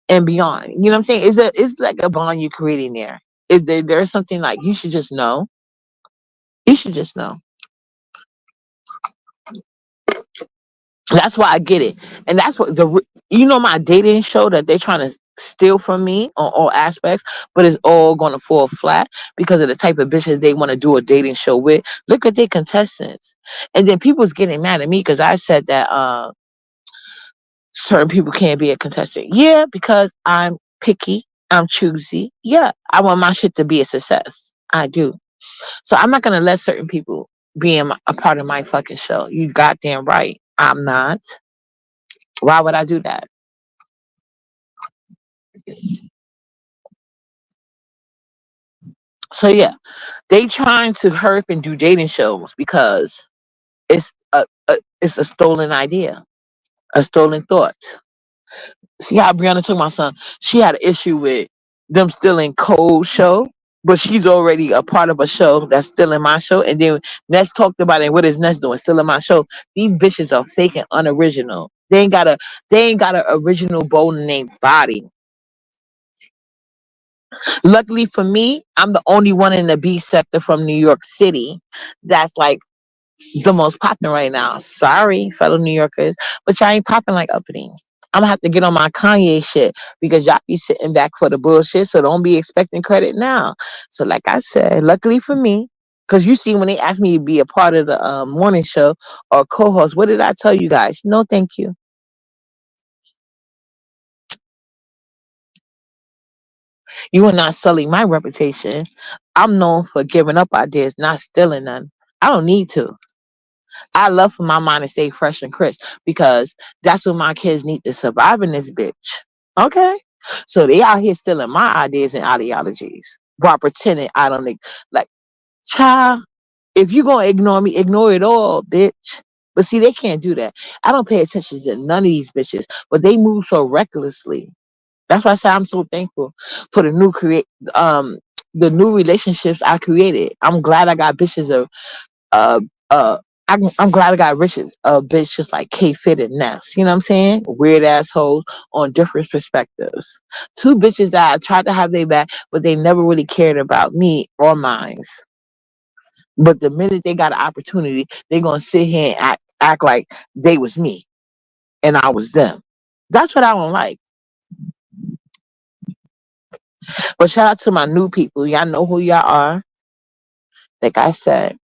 and beyond. You know what I'm saying? Is like a bond you're creating there? Is there's something like you should just know? You should just know. That's why I get it, and that's what my dating show that they're trying to steal from me on all aspects, but it's all going to fall flat because of the type of bitches they want to do a dating show with. Look at their contestants, and then people's getting mad at me because I said that certain people can't be a contestant. Yeah, because I'm picky, I'm choosy. Yeah, I want my shit to be a success. I do. So I'm not gonna let certain people be a part of my fucking show. You goddamn right. I'm not. Why would I do that? So yeah, they trying to hurry up and do dating shows because it's a stolen idea, a stolen thought. See how Brianna took my son. She had an issue with them stealing Cole's show, but she's already a part of a show that's still in my show. And then Ness talked about it. What is Ness doing? Still in my show. These bitches are fake and unoriginal. They ain't got an original bold named body. Luckily for me, I'm the only one in the B sector from New York City that's like the most popping right now. Sorry, fellow New Yorkers, but y'all ain't popping like uppity. I'm gonna have to get on my Kanye shit because y'all be sitting back for the bullshit. So don't be expecting credit now. So like I said, luckily for me, because you see when they asked me to be a part of the morning show or co-host, what did I tell you guys? No, thank you. You are not sullying my reputation. I'm known for giving up ideas, not stealing none. I don't need to. I love for my mind to stay fresh and crisp because that's what my kids need to survive in this bitch. Okay? So they out here stealing my ideas and ideologies while pretending I don't like child, if you gonna ignore me, ignore it all, bitch. But see, they can't do that. I don't pay attention to none of these bitches, but they move so recklessly. That's why I say I'm so thankful for um the new relationships I created. I'm glad I got bitches of uh uh I'm glad I got riches bitch just like K Fit and Ness. You know what I'm saying? Weird assholes on different perspectives. Two bitches that I tried to have their back, but they never really cared about me or mine. But the minute they got an opportunity, they gonna sit here and act like they was me. and I was them. That's what I don't like. But shout out to my new people. Y'all know who y'all are. Like I said,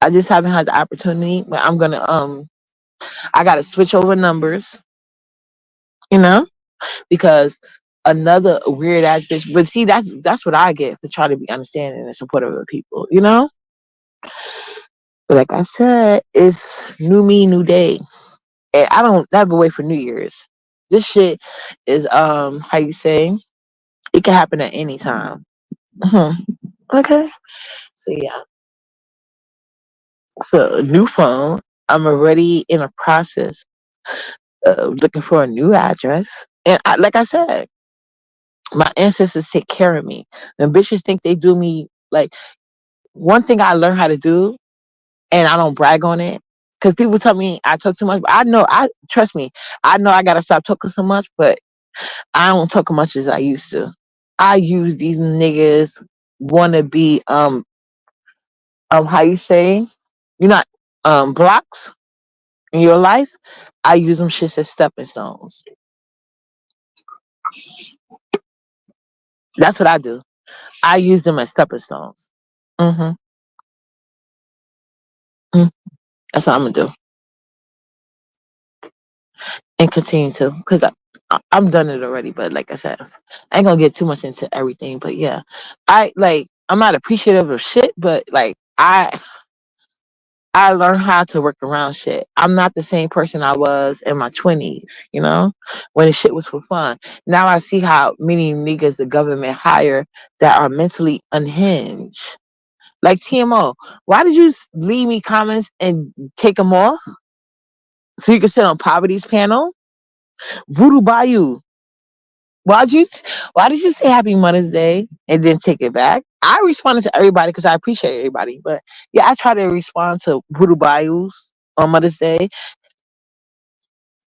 I just haven't had the opportunity, but I'm gonna I gotta switch over numbers, you know, because another weird ass bitch. But see, that's what I get for trying to be understanding and supportive of people, you know. But like I said, it's new me, new day, and I don't never wait for New Year's. This shit is how you say, it can happen at any time. Mhm. Okay, so yeah, so new phone. I'm already in a process of looking for a new address, and like I said, my ancestors take care of me. And bitches think they do me like one thing I learned how to do, and I don't brag on it. Cause people tell me I talk too much, but I know I trust me. I know I gotta stop talking so much, but I don't talk as much as I used to. I use these niggas wanna be how you say, you're not blocks in your life. I use them shits as stepping stones. That's what I do. I use them as stepping stones. Mm-hmm. Mm. That's what I'm gonna do and continue to, because I'm done it already. But like I said, I ain't gonna get too much into everything. But yeah, I'm not appreciative of shit, but like I learned how to work around shit. I'm not the same person I was in my 20s, you know, when the shit was for fun. Now I see how many niggas the government hire that are mentally unhinged. Like TMO, why did you leave me comments and take them off so you can sit on Poverty's panel? Voodoo Bayou, why'd you why did you say Happy Mother's Day and then take it back? I responded to everybody because I appreciate everybody. But yeah, I try to respond to Voodoo Bayou's on Mother's Day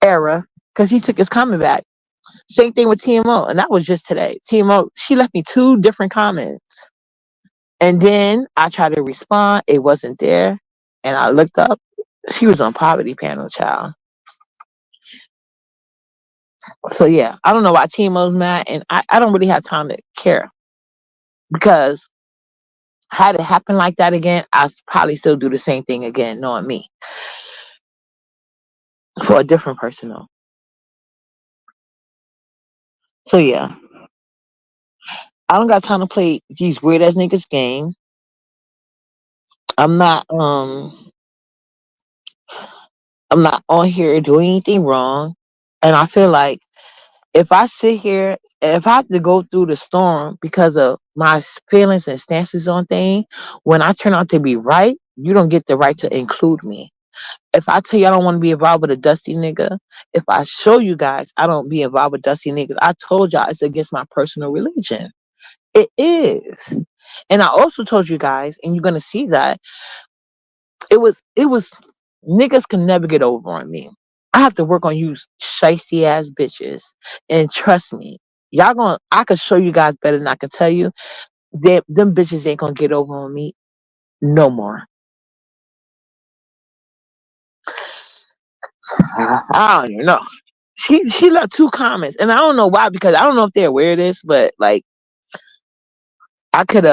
era because he took his comment back. Same thing with TMO, and that was just today. TMO, she left me two different comments. And then I tried to respond, it wasn't there. And I looked up, she was on Poverty Panel, child. So yeah, I don't know why TMO's mad, and I don't really have time to care because had it happen like that again, I'll probably still do the same thing again, knowing me for a different person though. So yeah, I don't got time to play these weird ass niggas game. I'm not I'm not on here doing anything wrong, and I feel like if I sit here, if I have to go through the storm because of my feelings and stances on things, when I turn out to be right, you don't get the right to include me. If I tell you I don't want to be involved with a dusty nigga, if I show you guys I don't be involved with dusty niggas, I told y'all it's against my personal religion. It is. And I also told you guys, and you're gonna see that it was niggas can never get over on me. I have to work on you shiesty ass bitches. And trust me, y'all gonna I could show you guys better than I can tell you. Them bitches ain't gonna get over on me no more. I don't even know. She left two comments, and I don't know why because I don't know if they're aware of this, but like I could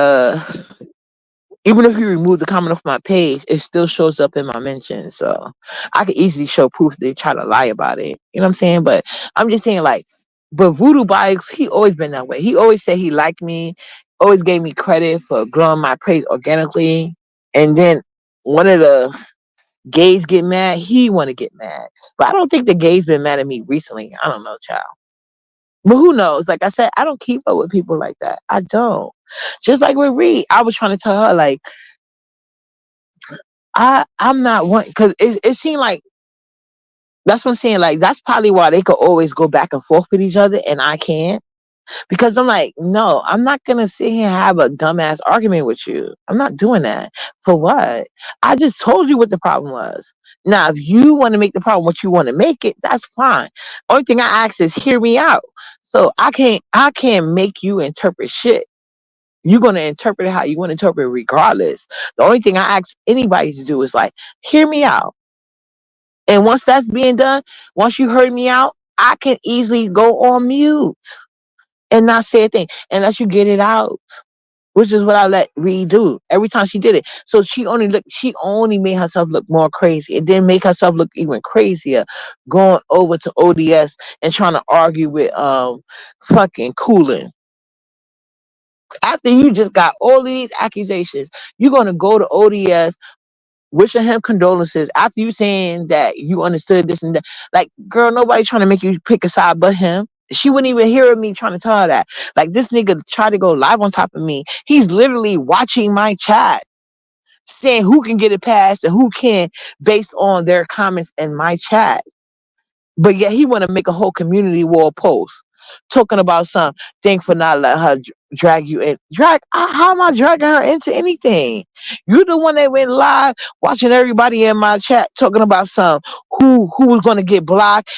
even if you remove the comment off my page, it still shows up in my mentions. So I could easily show proof they try to lie about it. You know what I'm saying? But I'm just saying like, but Voodoo Bikes, he always been that way. He always said he liked me, always gave me credit for growing my page organically. And then one of the gays get mad, he want to get mad. But I don't think the gays been mad at me recently. I don't know, child. But who knows? Like I said, I don't keep up with people like that. I don't. Just like with Reed, I was trying to tell her like I'm not one because it seemed like that's what I'm saying. Like that's probably why they could always go back and forth with each other, and I can't because I'm like, no, I'm not gonna sit here and have a dumbass argument with you. I'm not doing that for what? I just told you what the problem was. Now, if you want to make the problem what you want to make it, that's fine. Only thing I ask is hear me out. So I can't make you interpret shit. You're gonna interpret it how you want to interpret it regardless. The only thing I ask anybody to do is like, hear me out. And once that's being done, once you heard me out, I can easily go on mute and not say a thing unless you get it out. Which is what I let Reed do every time she did it. So she only made herself look more crazy. It didn't make herself look even crazier going over to ODS and trying to argue with fucking Coolin. After you just got all of these accusations, you're gonna go to ODS wishing him condolences after you saying that you understood this and that. Like, girl, nobody trying to make you pick a side but him. She wouldn't even hear me trying to tell her that. Like, this nigga tried to go live on top of me. He's literally watching my chat, saying who can get it past and who can't based on their comments in my chat. But yet he want to make a whole community wall post talking about some thing for not letting her drag you in. How am I dragging her into anything? You the one that went live watching everybody in my chat talking about some who was going to get blocked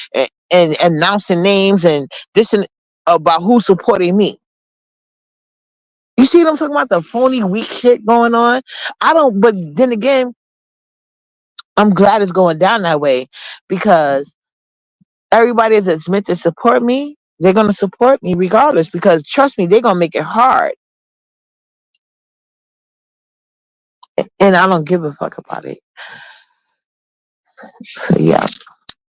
and announcing names and this and about who's supporting me. You see what I'm talking about? The phony weak shit going on. I don't. But then again, I'm glad it's going down that way because everybody that's meant to support me, they're gonna support me regardless. Because trust me, they're gonna make it hard, and I don't give a fuck about it. So yeah,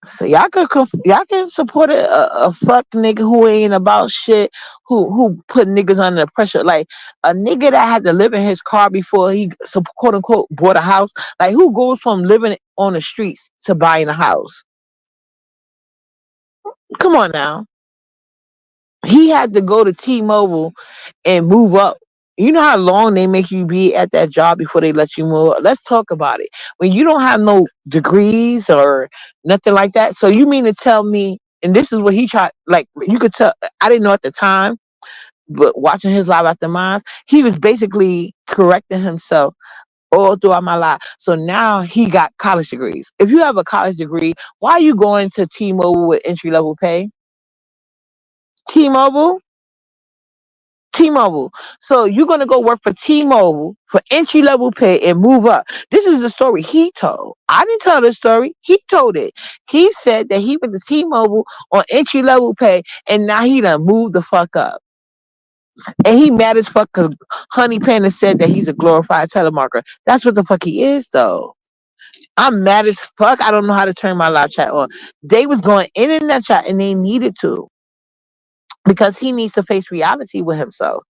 so y'all can support a fuck nigga who ain't about shit, who put niggas under pressure, like a nigga that had to live in his car before he quote unquote bought a house. Like, who goes from living on the streets to buying a house? Come on now. He had to go to T-Mobile and move up. You know how long they make you be at that job before they let you move? Let's talk about it. When you don't have no degrees or nothing like that. So you mean to tell me, and this is what he tried, like, you could tell, I didn't know at the time, but watching his live after mine, he was basically correcting himself all throughout my life. So now he got college degrees. If you have a college degree, why are you going to T-Mobile with entry level pay? T-Mobile? T-Mobile. So you're gonna go work for T-Mobile for entry level pay and move up. This is the story he told. I didn't tell the story. He told it. He said that he went to T-Mobile on entry level pay and now he done moved the fuck up. And he mad as fuck because Honey Panda said that he's a glorified telemarketer. That's what the fuck he is though. I'm mad as fuck. I don't know how to turn my live chat on. They was going in that chat and they needed to because he needs to face reality with himself.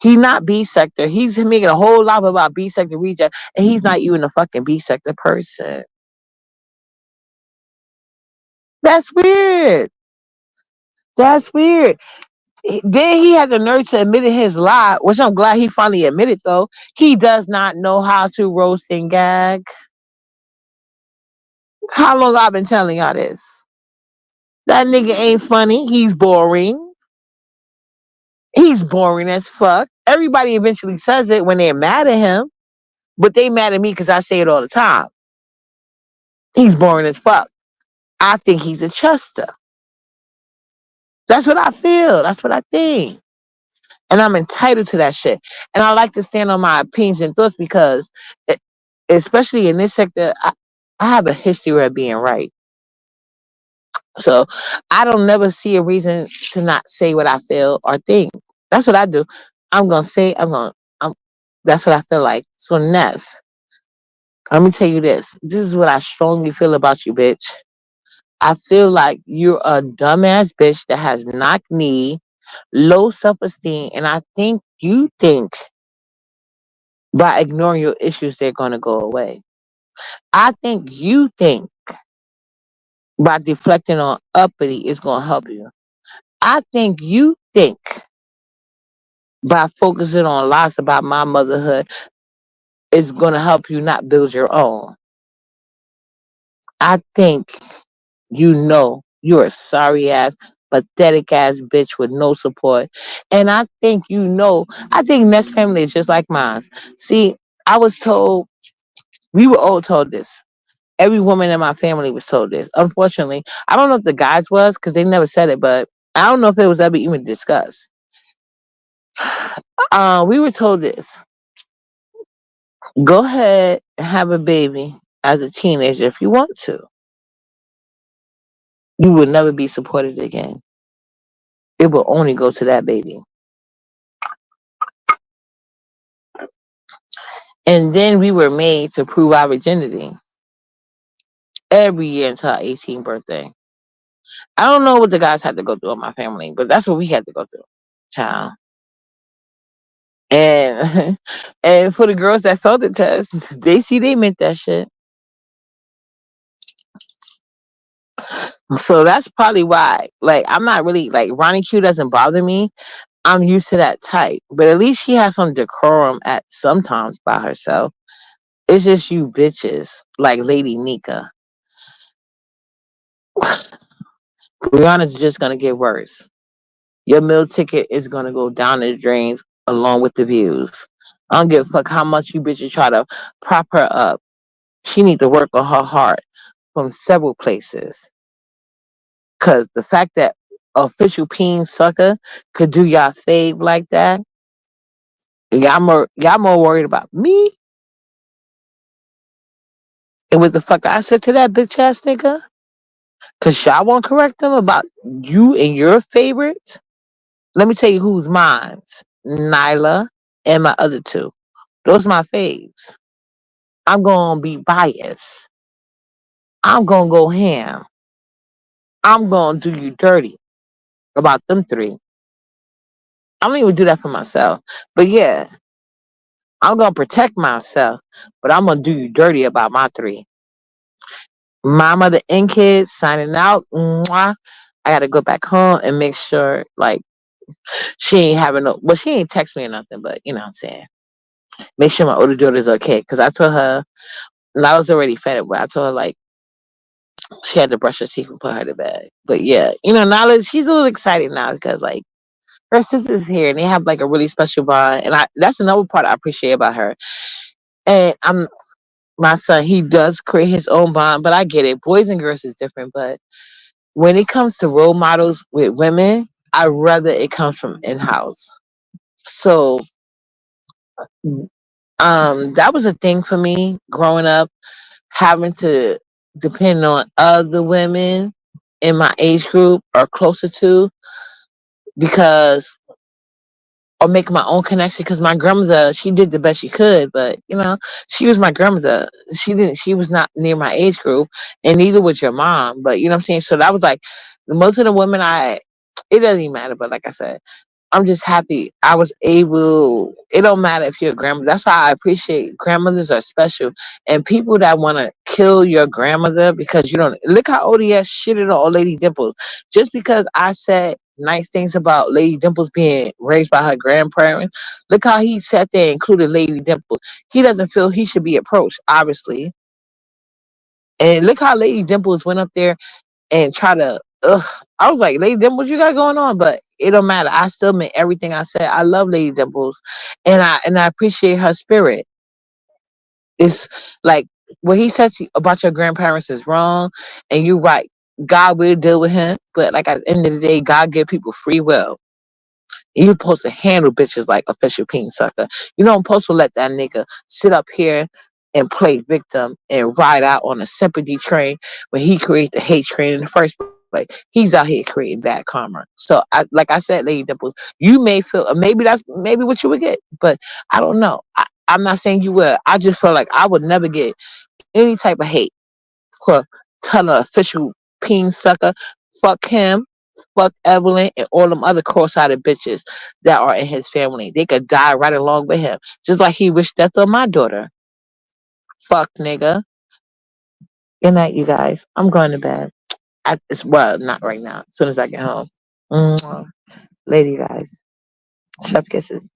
He's not B sector. He's making a whole lot about B sector reject, and he's not even a fucking B sector person. That's weird. That's weird. Then he had the nerve to admit his lie, which I'm glad he finally admitted though. He does not know how to roast and gag. How long I've been telling y'all this? That nigga ain't funny. He's boring. He's boring as fuck. Everybody eventually says it when they're mad at him, but they mad at me because I say it all the time. He's boring as fuck. I think he's a chuster. That's what I feel. That's what I think. And I'm entitled to that shit. And I like to stand on my opinions and thoughts because, especially in this sector, I have a history of being right. So I don't never see a reason to not say what I feel or think. That's what I do. I'm going to say, that's what I feel like. So Ness, let me tell you this. This is what I strongly feel about you, bitch. I feel like you're a dumbass bitch that has knock knee, low self-esteem, and I think you think by ignoring your issues they're going to go away. I think you think by deflecting on uppity is going to help you. I think you think by focusing on lies about my motherhood is going to help you not build your own. I think you know you're a sorry ass, pathetic ass bitch with no support. And I think I think Ness family is just like mine. See, I was told, we were all told this. Every woman in my family was told this. Unfortunately, I don't know if the guys was because they never said it, but I don't know if it was ever even discussed. We were told this. Go ahead and have a baby as a teenager if you want to. You will never be supported again. It will only go to that baby. And then we were made to prove our virginity every year until our 18th birthday. I don't know what the guys had to go through in my family, but that's what we had to go through, child. And and for the girls that failed the test, they see they meant that shit. So that's probably why. Like, I'm not really like Ronnie Q doesn't bother me. I'm used to that type. But at least she has some decorum at sometimes by herself. It's just you bitches like Lady Nika. Brianna's just gonna get worse. Your meal ticket is gonna go down the drains along with the views. I don't give a fuck how much you bitches try to prop her up. She need to work on her heart from several places. Cause the fact that official peen sucker could do y'all fave like that, y'all more worried about me and what the fuck I said to that bitch ass nigga. Cause y'all won't correct them about you and your favorites. Let me tell you who's mine's. Nyla and my other two. Those my faves. I'm gonna be biased. I'm gonna go ham. I'm gonna do you dirty about them three. I don't even do that for myself. But yeah, I'm gonna protect myself, but I'm gonna do you dirty about my three. Mama, the and kids signing out. Mwah. I gotta go back home and make sure like she ain't having no. Well, she ain't text me or nothing, but you know what I'm saying. Make sure my older daughter's okay because I told her and I was already fed up. But I told her like she had to brush her teeth and put her to bed. But yeah, now she's a little excited now because like her sister's here and they have like a really special bond, and I that's another part I appreciate about her. And I'm my son, he does create his own bond, but I get it. Boys and girls is different, but when it comes to role models with women, I rather it comes from in house. So that was a thing for me growing up, having to depend on other women in my age group or closer to because or make my own connection because my grandmother she did the best she could, but she was my grandmother. She was not near my age group, and neither was your mom. But you know what I'm saying. So that was like most of the women it doesn't even matter. But like I said, I'm just happy I was able. It don't matter if you're a grandmother. That's why I appreciate grandmothers are special, and people that want to kill your grandmother because you don't look how ODS shitted on old Lady Dimples just because I said nice things about Lady Dimples being raised by her grandparents. Look how he sat there and included Lady Dimples. He doesn't feel he should be approached, obviously. And look how Lady Dimples went up there and try to I was like, Lady Dimples, you got going on, but it don't matter. I still meant everything I said. I love Lady Dimples and I appreciate her spirit. It's like what he said about your grandparents is wrong and you're right. God will deal with him, but like at the end of the day, God give people free will. You're supposed to handle bitches like official peen sucker. You don't supposed to let that nigga sit up here and play victim and ride out on a sympathy train when he created the hate train in the first place. He's out here creating bad karma. So like I said, Lady Dimples, you may feel maybe that's maybe what you would get, but I don't know. I'm not saying you will. I just feel like I would never get any type of hate for telling an official peen sucker, fuck him, fuck Evelyn, and all them other cross-eyed bitches that are in his family. They could die right along with him, just like he wished death on my daughter. Fuck nigga. Good night, you guys. I'm going to bed. Well, not right now. As soon as I get home. Mwah. Later, you guys. Chef kisses.